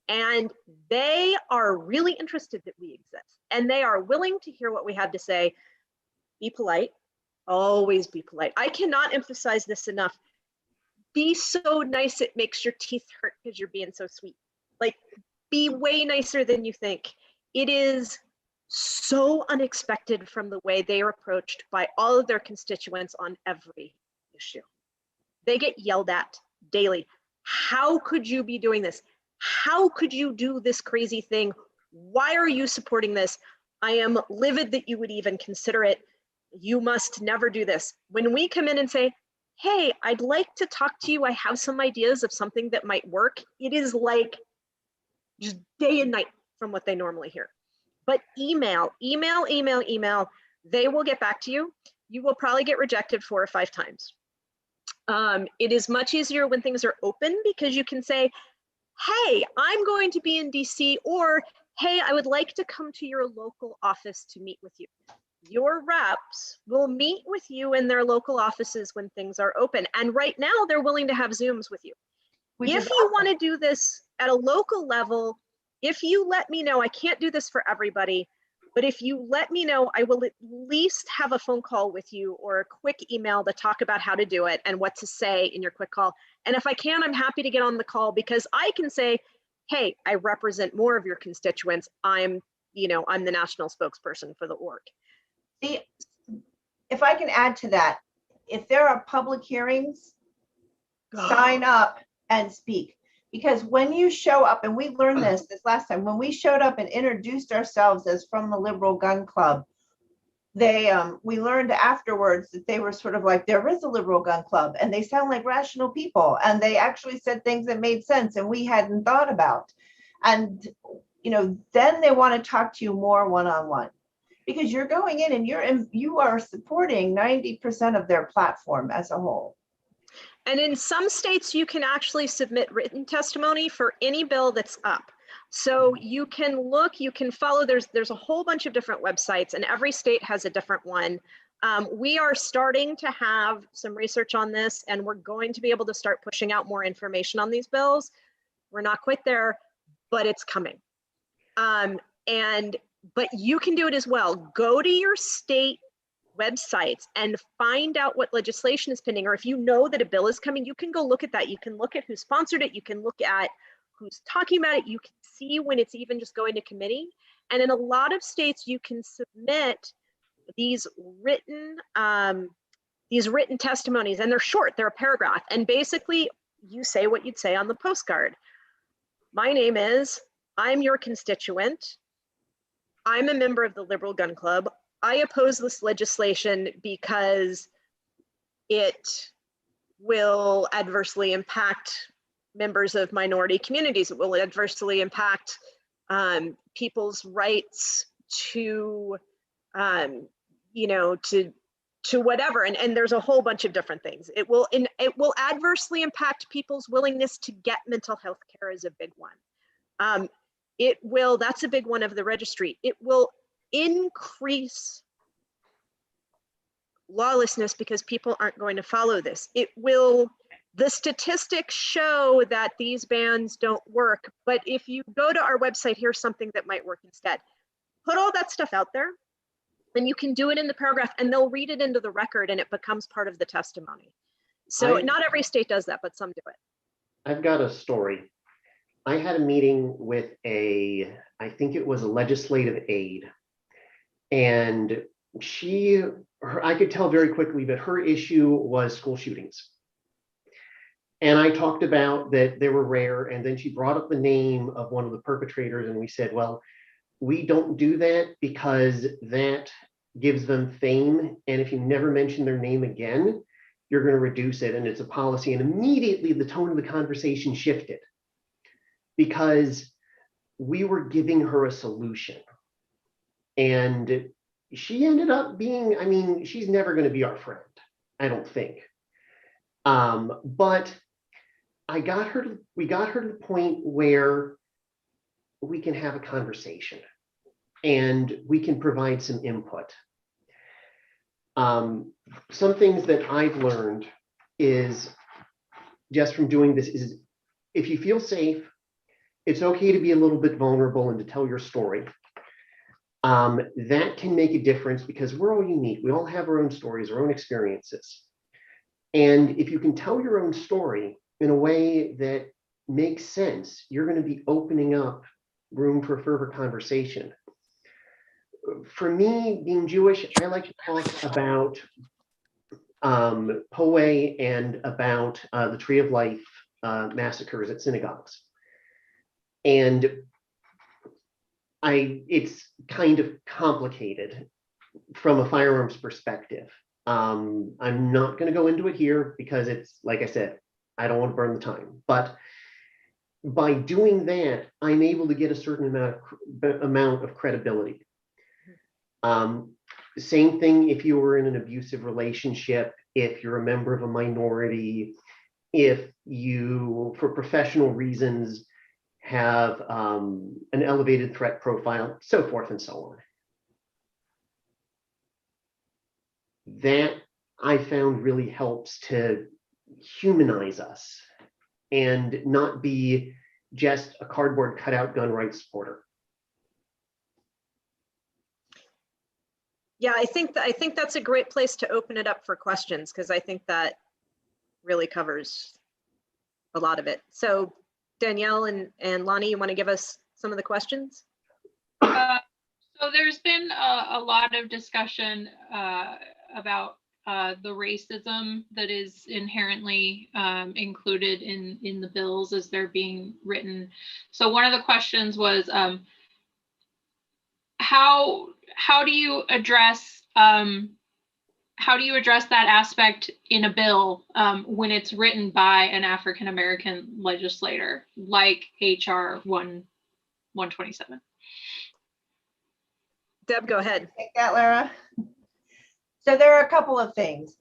And they are really interested that we exist. And they are willing to hear what we have to say. Be polite. Always be polite. I cannot emphasize this enough. Be so nice it makes your teeth hurt because you're being so sweet. Like, be way nicer than you think. It is so unexpected from the way they are approached by all of their constituents on every issue. They get yelled at daily. How could you be doing this? How could you do this crazy thing? Why are you supporting this? I am livid that you would even consider it. You must never do this. When we come in and say, hey, I'd like to talk to you. I have some ideas of something that might work. It is like just day and night from what they normally hear. But email, they will get back to you. You will probably get rejected 4 or 5 times. It is much easier when things are open because you can say, hey, I'm going to be in DC, or hey, I would like to come to your local office to meet with you. Your reps will meet with you in their local offices when things are open. And right now they're willing to have Zooms with you. If you want to do this at a local level, if you let me know, I can't do this for everybody, but if you let me know, I will at least have a phone call with you or a quick email to talk about how to do it and what to say in your quick call. And if I can, I'm happy to get on the call because I can say, hey, I represent more of your constituents. I'm the national spokesperson for the org. See, if I can add to that, if there are public hearings, sign up and speak. Because when you show up, and we learned this last time, when we showed up and introduced ourselves as from the Liberal Gun Club, we learned afterwards that they were sort of like, there is a Liberal Gun Club, and they sound like rational people, and they actually said things that made sense and we hadn't thought about. And then they want to talk to you more one-on-one, because you're going in and you are supporting 90% of their platform as a whole. And in some states, you can actually submit written testimony for any bill that's up. So you can look, you can follow, there's a whole bunch of different websites and every state has a different one. We are starting to have some research on this and we're going to be able to start pushing out more information on these bills. We're not quite there, but it's coming. But you can do it as well. Go to your state websites and find out what legislation is pending, or if you know that a bill is coming, you can go look at that. You can look at who sponsored it. You can look at who's talking about it. You can see when it's even just going to committee. And in a lot of states, you can submit these written testimonies, and they're short, they're a paragraph. And basically you say what you'd say on the postcard. My name is, I'm your constituent. I'm a member of the Liberal Gun Club. I oppose this legislation because it will adversely impact members of minority communities. It will adversely impact people's rights to, to whatever. And there's a whole bunch of different things. It will adversely impact people's willingness to get mental health care is a big one. That's a big one of the registry. It will increase lawlessness because people aren't going to follow this. The statistics show that these bans don't work, but if you go to our website, here's something that might work instead. Put all that stuff out there and you can do it in the paragraph and they'll read it into the record and it becomes part of the testimony. So not every state does that, but some do it. I've got a story. I had a meeting with I think it was a legislative aide, and I could tell very quickly that her issue was school shootings. And I talked about that they were rare, and then she brought up the name of one of the perpetrators, and we said, well, we don't do that because that gives them fame, and if you never mention their name again, you're going to reduce it, and it's a policy. And immediately the tone of the conversation shifted because we were giving her a solution. And she ended up being, she's never going to be our friend, I don't think. But we got her to the point where we can have a conversation and we can provide some input. Some things that I've learned is just from doing this is if you feel safe, it's okay to be a little bit vulnerable and to tell your story. That can make a difference because we're all unique. We all have our own stories, our own experiences. And if you can tell your own story in a way that makes sense, you're going to be opening up room for further conversation. For me, being Jewish, I like to talk about Poe and about the Tree of Life massacres at synagogues. And it's kind of complicated from a firearms perspective. I'm not going to go into it here because it's, like I said, I don't want to burn the time. But by doing that, I'm able to get a certain amount of credibility. Same thing if you were in an abusive relationship, if you're a member of a minority, if you, for professional reasons, have an elevated threat profile, so forth and so on. That I found really helps to humanize us and not be just a cardboard cutout gun rights supporter. Yeah, I think that's a great place to open it up for questions, because I think that really covers a lot of it. So Danielle and Lonnie, you want to give us some of the questions? So there's been a lot of discussion about the racism that is inherently included in the bills as they're being written. So one of the questions was, how do you address that aspect in a bill when it's written by an African-American legislator, like HR 127? Deb, go ahead. Take that, Lara. So there are a couple of things.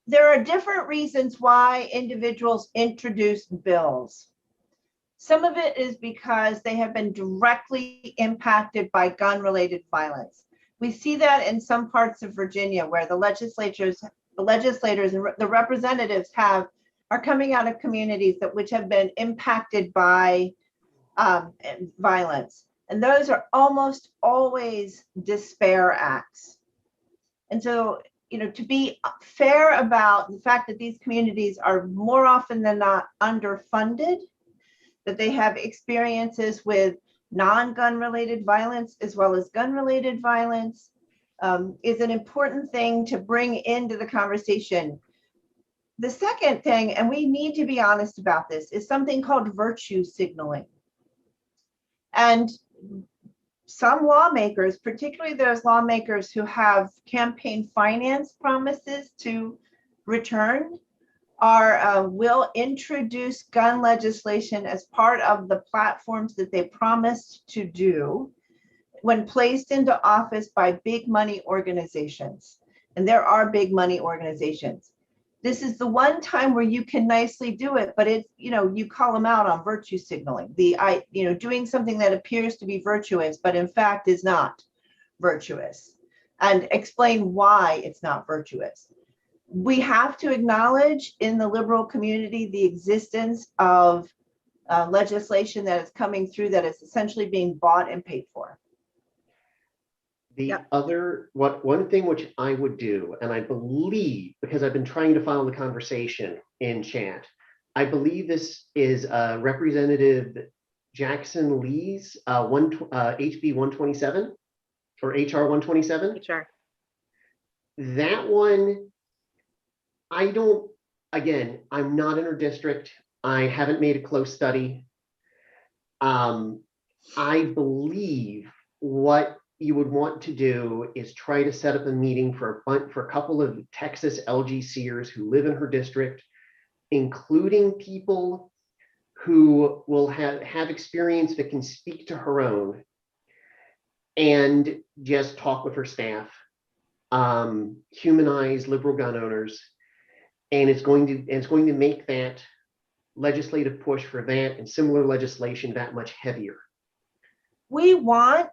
There are different reasons why individuals introduce bills. Some of it is because they have been directly impacted by gun-related violence. We see that in some parts of Virginia where the legislators and the representatives are coming out of communities which have been impacted by violence. And those are almost always despair acts. And so, to be fair about the fact that these communities are more often than not underfunded, that they have experiences with non-gun related violence as well as gun related violence, is an important thing to bring into the conversation. The second thing, and we need to be honest about this, is something called virtue signaling. And some lawmakers, particularly those lawmakers who have campaign finance promises to return, will introduce gun legislation as part of the platforms that they promised to do when placed into office by big money organizations. And there are big money organizations. This is the one time where you can nicely do it, but it's, you call them out on virtue signaling, doing something that appears to be virtuous, but in fact is not virtuous, and explain why it's not virtuous. We have to acknowledge in the liberal community the existence of legislation that is coming through that is essentially being bought and paid for. One thing which I would do, and I believe, because I've been trying to follow the conversation in chat, I believe this is Representative Jackson Lee's HB 127 or HR 127. HR. That one, I'm not in her district. I haven't made a close study. I believe what you would want to do is try to set up a meeting for a couple of Texas LGCers who live in her district, including people who will have experience that can speak to her own, and just talk with her staff, humanize liberal gun owners, and it's going to make that legislative push for that and similar legislation that much heavier. We want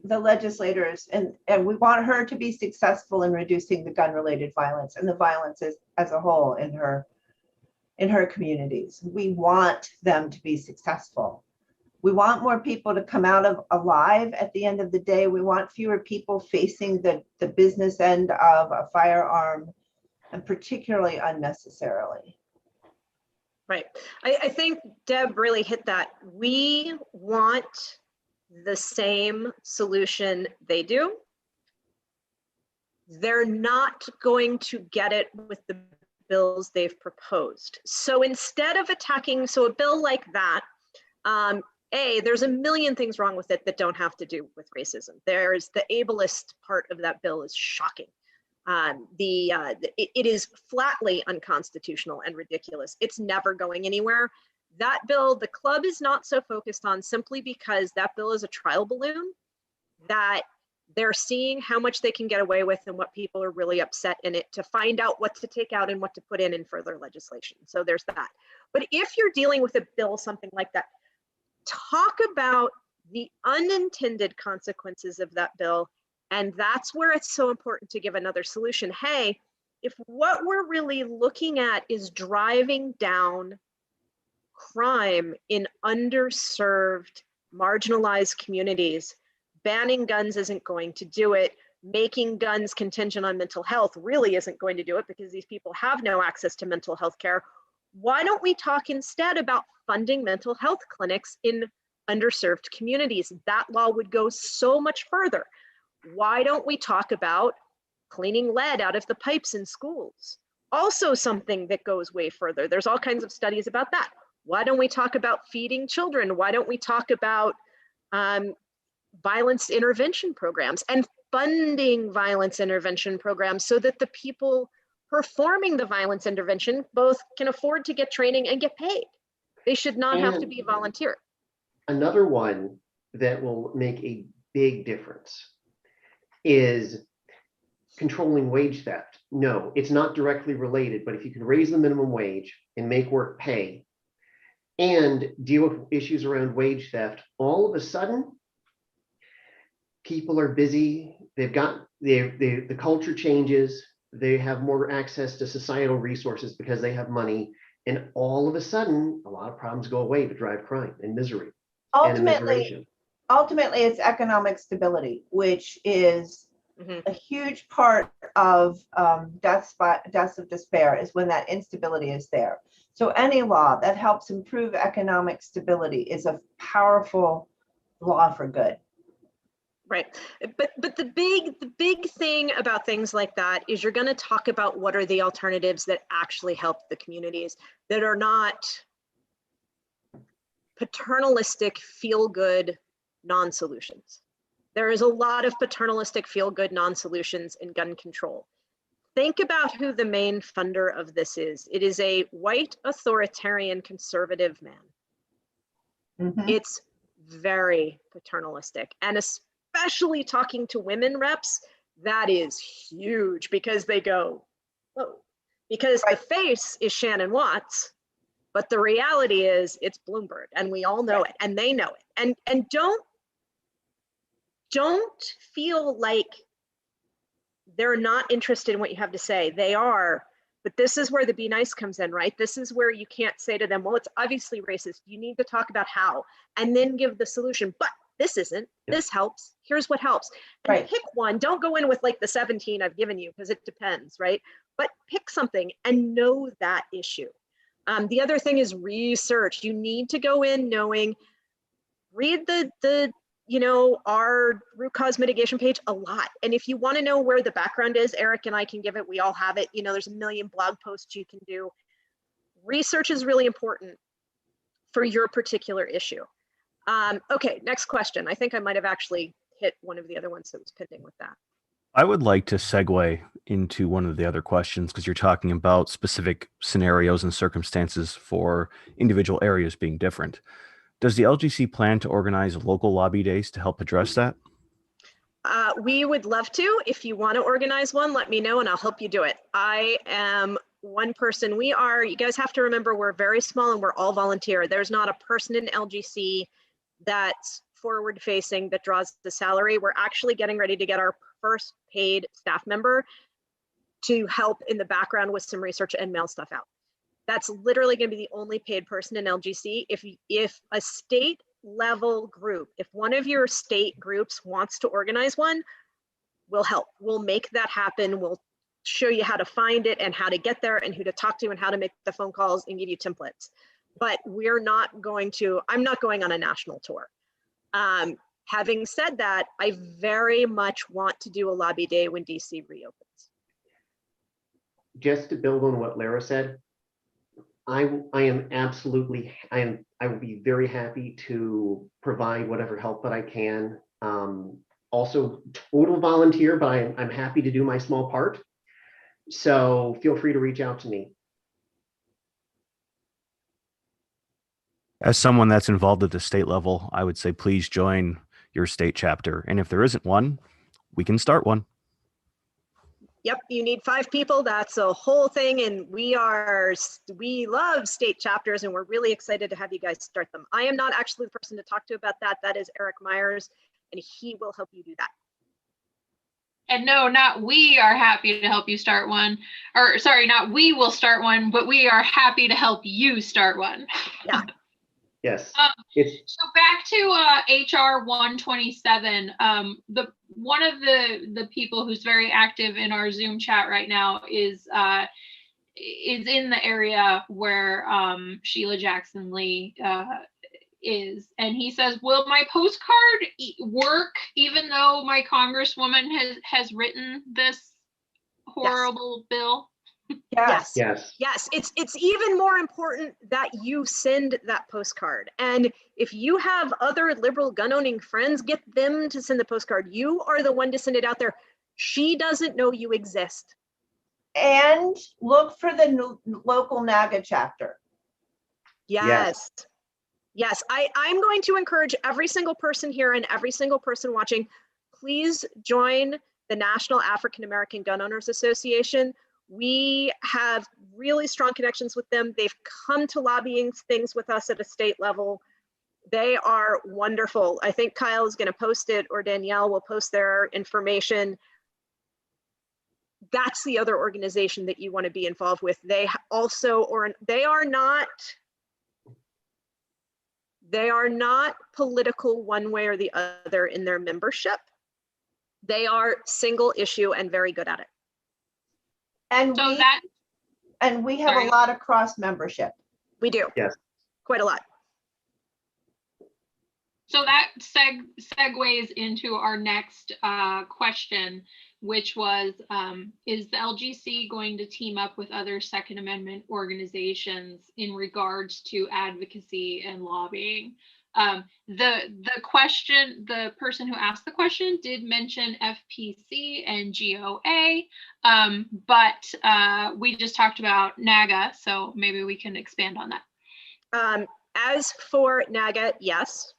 the legislators and we want her to be successful in reducing the gun related violence and the violence as a whole in her communities. We want them to be successful. We want more people to come out of alive at the end of the day. We want fewer people facing the business end of a firearm, and particularly unnecessarily. Right. I think Deb really hit that. We want the same solution they do. They're not going to get it with the bills they've proposed. So instead of attacking, so a bill like that, there's a million things wrong with it that don't have to do with racism. There's the ableist part of that bill is shocking. It is flatly unconstitutional and ridiculous. It's never going anywhere. That bill, the club is not so focused on simply because that bill is a trial balloon, that they're seeing how much they can get away with and what people are really upset in it to find out what to take out and what to put in further legislation. So there's that. But if you're dealing with a bill, something like that, talk about the unintended consequences of that bill. And that's where it's so important to give another solution. Hey, if what we're really looking at is driving down crime in underserved, marginalized communities, banning guns isn't going to do it. Making guns contingent on mental health really isn't going to do it because these people have no access to mental health care. Why don't we talk instead about funding mental health clinics in underserved communities? That law would go so much further. Why don't we talk about cleaning lead out of the pipes in schools? Also something that goes way further. There's all kinds of studies about that. Why don't we talk about feeding children? Why don't we talk about violence intervention programs and funding violence intervention programs so that the people performing the violence intervention both can afford to get training and get paid? They should not have to be volunteer. Another one that will make a big difference is controlling wage theft. No, it's not directly related, but if you can raise the minimum wage and make work pay and deal with issues around wage theft, all of a sudden, people are busy. They've got the culture changes. They have more access to societal resources because they have money. And all of a sudden, a lot of problems go away to drive crime and misery. Ultimately, it's economic stability, which is a huge part of deaths of despair, is when that instability is there. So any law that helps improve economic stability is a powerful law for good. Right. But the big thing about things like that is you're going to talk about what are the alternatives that actually help the communities, that are not paternalistic, feel-good non-solutions. There is a lot of paternalistic, feel-good non-solutions in gun control. Think about who the main funder of this is. It is a white, authoritarian, conservative man. Mm-hmm. It's very paternalistic, and especially talking to women reps, that is huge because they go, whoa, because the face is Shannon Watts, but the reality is it's Bloomberg, and we all know it, and they know it. And don't feel like they're not interested in what you have to say. They are, but this is where the be nice comes in, right? This is where you can't say to them, well, it's obviously racist. You need to talk about how, and then give the solution. But this isn't, this helps. Here's what helps. And pick one. Don't go in with like the 17 I've given you, because it depends, right? But pick something and know that issue. The other thing is research. You need to go in knowing, read our root cause mitigation page a lot. And if you want to know where the background is, Eric and I can give it. We all have it. There's a million blog posts you can do. Research is really important for your particular issue. Okay, next question. I think I might have actually hit one of the other ones that was pending with that. I would like to segue into one of the other questions, because you're talking about specific scenarios and circumstances for individual areas being different. Does the LGC plan to organize local lobby days to help address that? We would love to. If you want to organize one, let me know and I'll help you do it. I am one person. You guys have to remember, we're very small and we're all volunteer. There's not a person in LGC that's forward facing that draws the salary. We're actually getting ready to get our first paid staff member to help in the background with some research and mail stuff out. That's literally going to be the only paid person in LGC. If a state level group, if one of your state groups wants to organize one, we'll help. We'll make that happen. We'll show you how to find it and how to get there and who to talk to and how to make the phone calls and give you templates. But I'm not going on a national tour. Having said that, I very much want to do a lobby day when DC reopens. just to build on what Lara said, I will be very happy to provide whatever help that I can. Also total volunteer, but I'm happy to do my small part. So feel free to reach out to me. As someone that's involved at the state level, I would say please join your state chapter. And if there isn't one, we can start one. Yep, you need 5 people. That's a whole thing. And we love state chapters, and we're really excited to have you guys start them. I am not actually the person to talk to about that. That is Eric Myers, and he will help you do that. And no, not we are happy to help you start one. Or sorry, not we will start one, but we are happy to help you start one. Yeah. Yes. So back to HR 127. One of the people who's very active in our Zoom chat right now is in the area where Sheila Jackson Lee is, and he says, "Will my postcard work even though my congresswoman has written this horrible bill?" Yes. Yes. Yes. It's even more important that you send that postcard. And if you have other liberal gun owning friends, get them to send the postcard. You are the one to send it out there. She doesn't know you exist. And look for the local NAGA chapter. Yes. Yes. I'm going to encourage every single person here and every single person watching, please join the National African American Gun Owners Association. We have really strong connections with them. They've come to lobbying things with us at a state level. They are wonderful. I think Kyle is going to post it, or Danielle will post their information. That's the other organization that you want to be involved with. They are not political one way or the other in their membership. They are single issue and very good at it. And we have a lot of cross membership. We do. Yes. Quite a lot. So that segues into our next question, which was, is the LGC going to team up with other Second Amendment organizations in regards to advocacy and lobbying? The person who asked the question did mention FPC and GOA, but we just talked about NAGA, so maybe we can expand on that. As for NAGA, yes.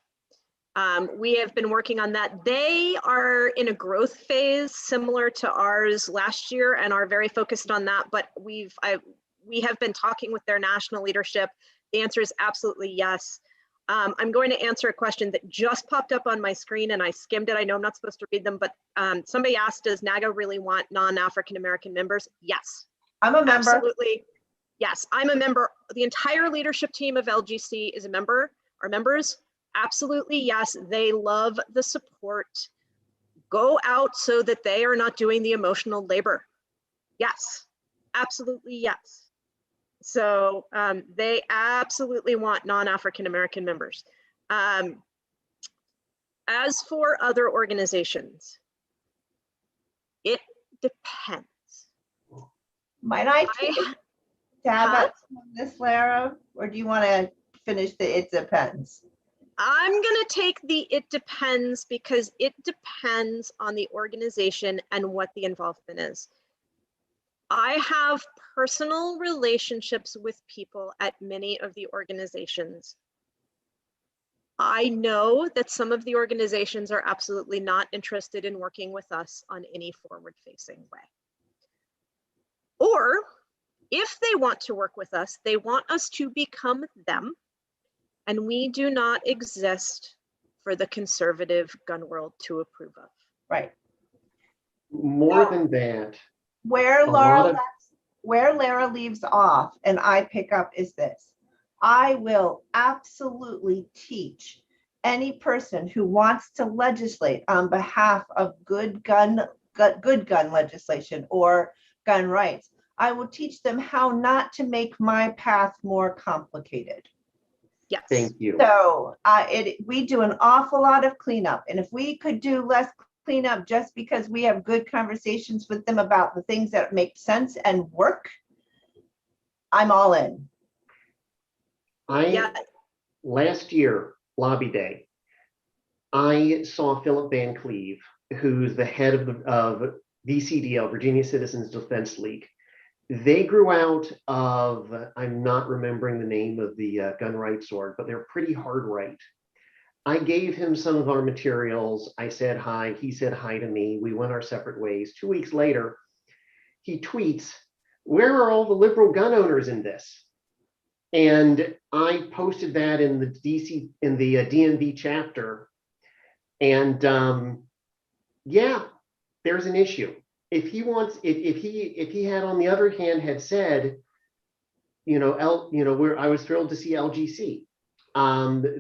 We have been working on that. They are in a growth phase similar to ours last year and are very focused on that, but we have been talking with their national leadership. The answer is absolutely yes. I'm going to answer a question that just popped up on my screen and I skimmed it. I know I'm not supposed to read them, but somebody asked, does NAGA really want non-African American members? Yes. I'm a member. Absolutely. Yes, I'm a member. The entire leadership team of LGC is a member, are members. Absolutely, yes. They love the support. Go out so that they are not doing the emotional labor. Yes, absolutely, yes. So they absolutely want non-African American members. As for other organizations, it depends. Might I take a stab at this, Lara? Or do you want to finish the it depends? I'm going to take the it depends because it depends on the organization and what the involvement is. I have personal relationships with people at many of the organizations. I know that some of the organizations are absolutely not interested in working with us on any forward-facing way. Or if they want to work with us, they want us to become them. And we do not exist for the conservative gun world to approve of. Right. More than that. Where Lara leaves off and I pick up is this. I will absolutely teach any person who wants to legislate on behalf of good gun legislation or gun rights. I will teach them how not to make my path more complicated. Yes. Thank you. So we do an awful lot of cleanup, and if we could do less clean up just because we have good conversations with them about the things that make sense and work, I'm all in. Yeah. Last year, lobby day, I saw Philip Van Cleve, who's the head of VCDL, Virginia Citizens Defense League. They grew out of, I'm not remembering the name of the gun rights org, but they're pretty hard right. I gave him some of our materials. I said hi. He said hi to me. We went our separate ways. 2 weeks later, he tweets, "Where are all the liberal gun owners in this?" And I posted that in the DMV chapter. And yeah, there's an issue. If he wants, if he had on the other hand had said, I was thrilled to see LGC.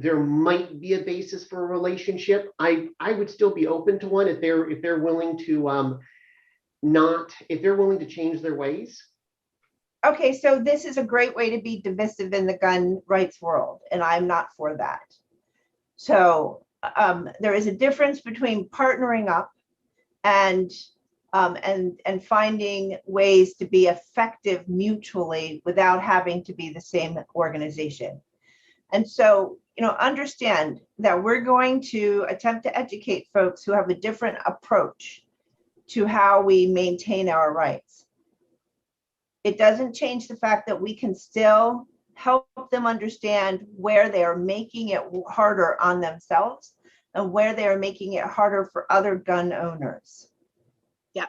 There might be a basis for a relationship. I would still be open to one if they're willing to if they're willing to change their ways. Okay, so this is a great way to be divisive in the gun rights world, and I'm not for that. So there is a difference between partnering up and finding ways to be effective mutually without having to be the same organization. And so, understand that we're going to attempt to educate folks who have a different approach to how we maintain our rights. It doesn't change the fact that we can still help them understand where they are making it harder on themselves and where they are making it harder for other gun owners. Yeah,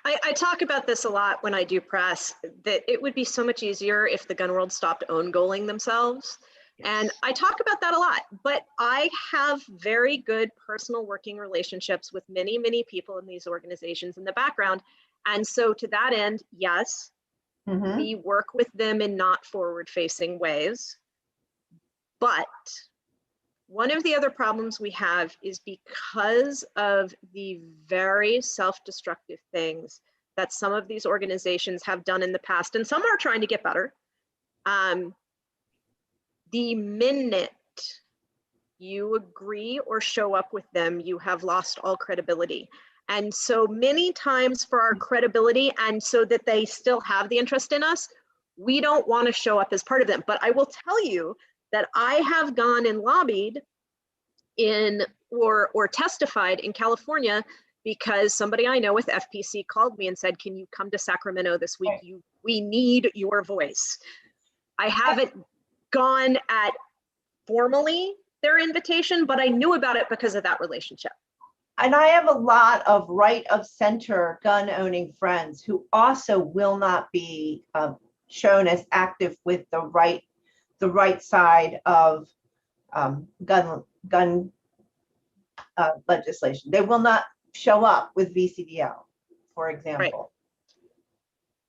I talk about this a lot when I do press, that it would be so much easier if the gun world stopped own goaling themselves. And I talk about that a lot, but I have very good personal working relationships with many, many people in these organizations in the background. And so to that end, yes, we work with them in not forward-facing ways. But one of the other problems we have is because of the very self-destructive things that some of these organizations have done in the past, and some are trying to get better. The minute you agree or show up with them, you have lost all credibility. And so many times for our credibility and so that they still have the interest in us, we don't want to show up as part of them. But I will tell you that I have gone and lobbied in or testified in California because somebody I know with FPC called me and said, "Can you come to Sacramento this week? We need your voice." I haven't gone at formally their invitation, but I knew about it because of that relationship. And I have a lot of right of center gun owning friends who also will not be shown as active with the right side of gun legislation. They will not show up with VCDL, for example.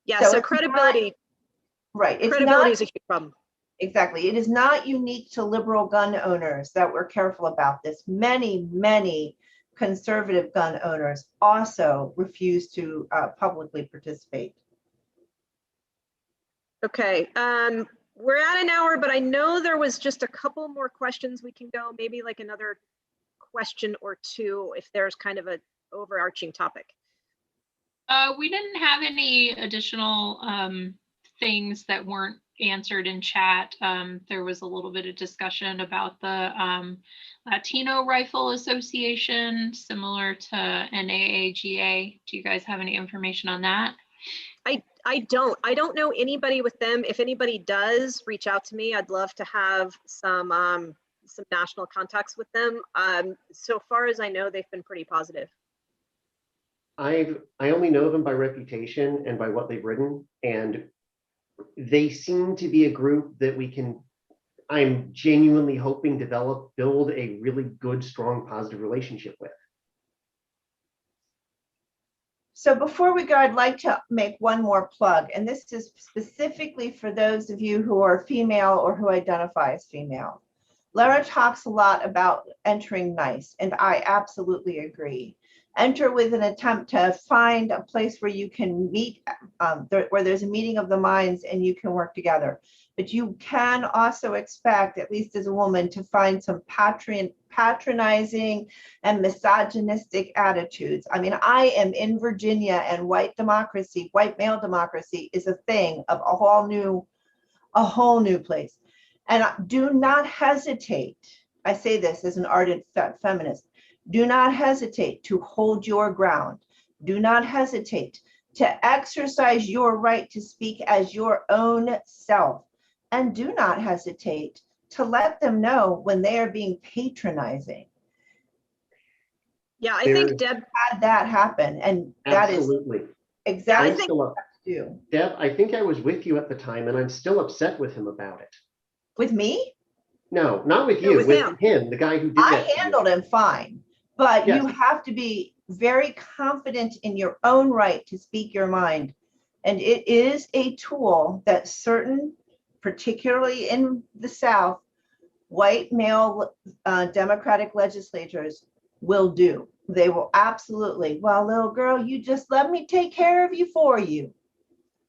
Right. Yeah, so credibility. Right. Credibility is a huge problem. Exactly. It is not unique to liberal gun owners that we're careful about this. Many, many conservative gun owners also refuse to publicly participate. Okay. We're at an hour, but I know there was just a couple more questions we can go, maybe like another question or two if there's kind of an overarching topic. We didn't have any additional things that weren't answered in chat. There was a little bit of discussion about the Latino Rifle Association, similar to NAAGA. Do you guys have any information on that? I don't know anybody with them. If anybody does, reach out to me. I'd love to have some national contacts with them. So far as I know, they've been pretty positive. I only know them by reputation and by what they've written, and they seem to be a group that I'm genuinely hoping build a really good, strong, positive relationship with. So before we go, I'd like to make one more plug, and this is specifically for those of you who are female or who identify as female. Lara talks a lot about entering NICE, and I absolutely agree. enter with an attempt to find a place where you can meet, where there's a meeting of the minds and you can work together. But you can also expect, at least as a woman, to find some patronizing and misogynistic attitudes. I mean, I am in Virginia, and white democracy, white male democracy is a thing of a whole new place. And do not hesitate. I say this as an ardent feminist. Do not hesitate to hold your ground. Do not hesitate to exercise your right to speak as your own self. And do not hesitate to let them know when they are being patronizing. Yeah, I think Deb had that happen, and that Absolutely. is exactly I'm still what I do. Deb, I think I was with you at the time, and I'm still upset with him about it. With me? No, not with No, you, with with him, the guy who did that. I to you. handled him fine, but Yes. you have to be very confident in your own right to speak your mind. And it is a tool that certain, particularly in the South, white male Democratic legislators will do. They will absolutely, well, little girl, you just let me take care of you for you.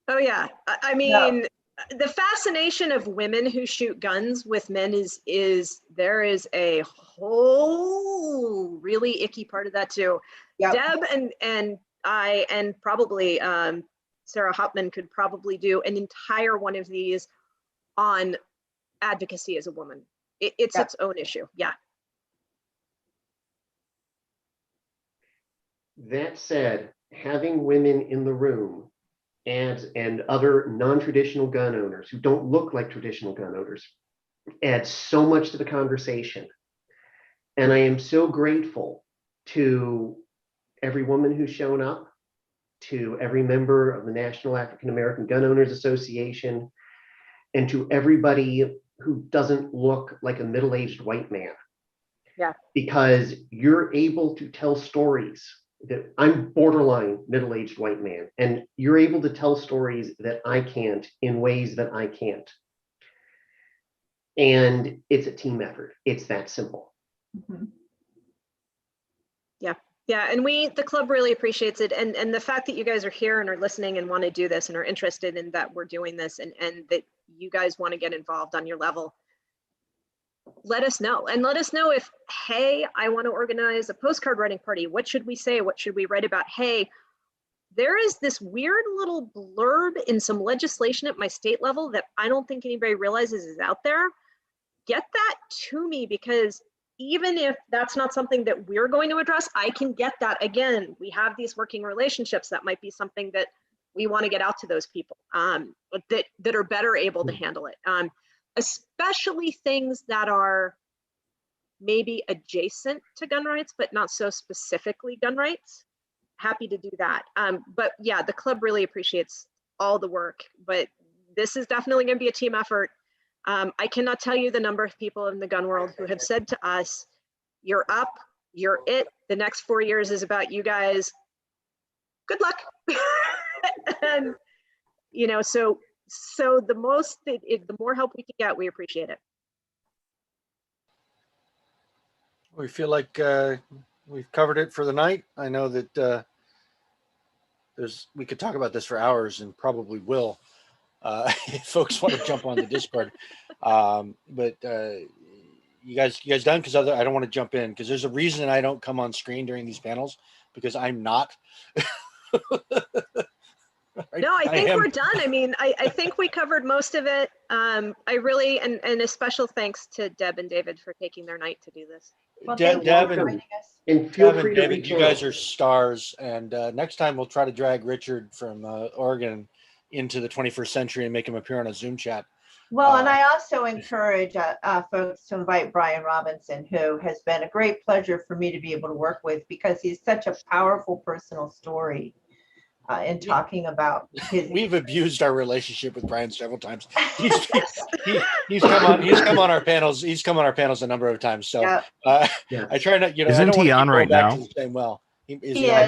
Oh yeah, I mean, the fascination of women who shoot guns with men is there is a whole really icky part of that too. Yep. Deb and I and probably Sarah Hopman could probably do an entire one of these on advocacy as a woman. It's Yep. its own issue. Yeah. That said, having women in the room and other non-traditional gun owners who don't look like traditional gun owners adds so much to the conversation. And I am so grateful to every woman who's shown up, to every member of the National African American Gun Owners Association, and to everybody who doesn't look like a middle-aged white man. Yeah. Because you're able to tell stories that I'm borderline middle-aged white man, and you're able to tell stories that I can't in ways that I can't. And it's a team effort. It's that simple. Mm-hmm. Yeah, and the club really appreciates it. And the fact that you guys are here and are listening and want to do this and are interested in that we're doing this and that you guys want to get involved on your level, let us know. And let us know if, hey, I want to organize a postcard writing party. What should we say? What should we write about? Hey, there is this weird little blurb in some legislation at my state level that I don't think anybody realizes is out there. Get that to me, because even if that's not something that we're going to address, I can get that. Again, we have these working relationships. That might be something that we want to get out to those people that are better able to handle it. Especially things that are maybe adjacent to gun rights, but not so specifically gun rights. Happy to do that. But yeah, the club really appreciates all the work, but this is definitely going to be a team effort. I cannot tell you the number of people in the gun world who have said to us, you're up, you're it. The next 4 years is about you guys. Good luck. And, you know, so the more help we can get, we appreciate it. We feel like we've covered it for the night. I know that we could talk about this for hours and probably will. If folks want to jump on the Discord, but you guys done? Because I don't want to jump in because there's a reason I don't come on screen during these panels because I'm not. Right? No, I think we're done. I mean, I think we covered most of it. I really and a special thanks to Deb and David for taking their night to do this. Well, Deb And feel and free to David, reach you out. guys are stars, and next time we'll try to drag Richard from Oregon into the 21st century and make him appear on a Zoom chat. Well, and I also encourage folks to invite Brian Robinson, who has been a great pleasure for me to be able to work with because he's such a powerful personal story in talking about his. We've abused our relationship with Brian several times. He's come on our panels. He's come on our panels a number of times. So Yeah. I try not, I Isn't don't he want to on keep right going back now? to the same well. I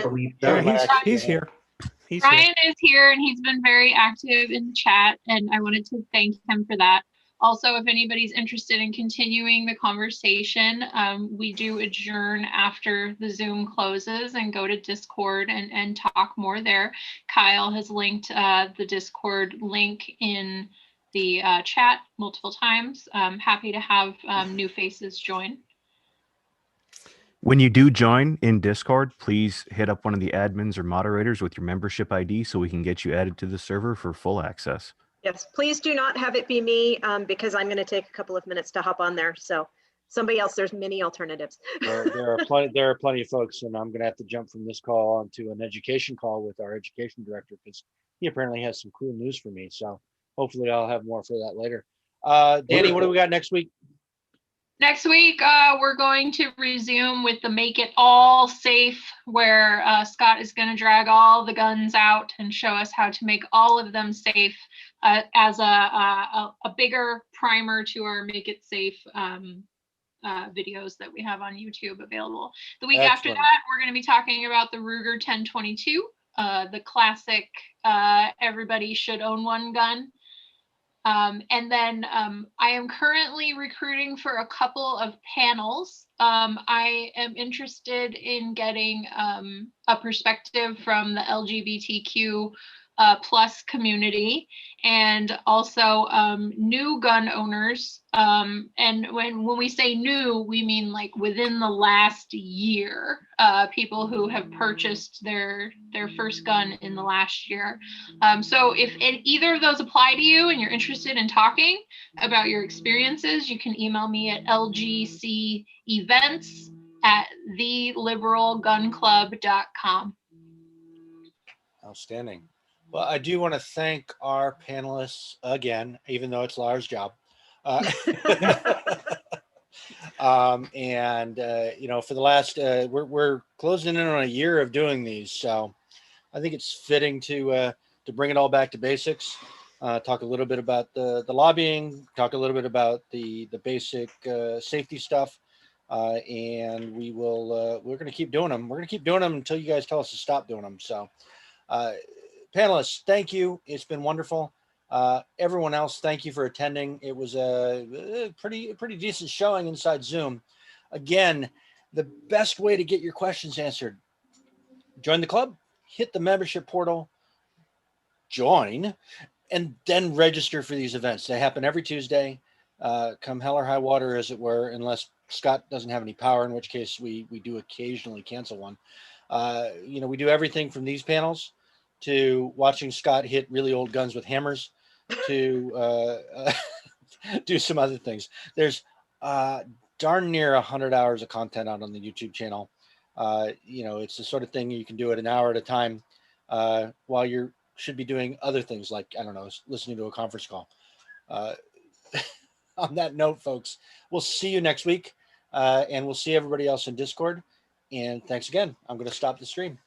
believe so. Yeah, he's here. Brian is here and he's been very active in the chat, and I wanted to thank him for that. Also, if anybody's interested in continuing the conversation, we do adjourn after the Zoom closes and go to Discord and talk more there. Kyle has linked the Discord link in the chat multiple times. Happy to have new faces join. When you do join in Discord, please hit up one of the admins or moderators with your membership ID so we can get you added to the server for full access. Yes, please do not have it be me because I'm going to take a couple of minutes to hop on there. So somebody else, there's many alternatives. There are plenty of folks, and I'm going to have to jump from this call onto an education call with our education director because he apparently has some cool news for me. So hopefully I'll have more for that later. Danny, what do we got next week? Next week, we're going to resume with the Make It All Safe, where Scott is going to drag all the guns out and show us how to make all of them safe as a bigger primer to our Make It Safe videos that we have on YouTube available. The week after that, we're going to be talking about the Ruger 1022, the classic everybody should own one gun. And then I am currently recruiting for a couple of panels. I am interested in getting a perspective from the LGBTQ plus community and also new gun owners. And when we say new, we mean like within the last year, people who have purchased their first gun in the last year. So if either of those apply to you and you're interested in talking about your experiences, you can email me at lgcevents@theliberalgunclub.com. Outstanding. Well, I do want to thank our panelists again, even though it's Lara's job. And you know, for the last, we're closing in on a year of doing these, so I think it's fitting to bring it all back to basics. Talk a little bit about the lobbying, talk a little bit about the basic safety stuff, and we're going to keep doing them. We're going to keep doing them until you guys tell us to stop doing them. So. Panelists, thank you. It's been wonderful. Everyone else, thank you for attending. It was a pretty decent showing inside Zoom. Again, the best way to get your questions answered, join the club, hit the membership portal, join, and then register for these events. They happen every Tuesday, come hell or high water, as it were, unless Scott doesn't have any power, in which case we do occasionally cancel one. You know, we do everything from these panels to watching Scott hit really old guns with hammers to do some other things. There's darn near 100 hours of content out on the YouTube channel. You know, it's the sort of thing you can do it an hour at a time while you should be doing other things like, I don't know, listening to a conference call. On that note, folks, we'll see you next week and we'll see everybody else in Discord. And thanks again. I'm going to stop the stream.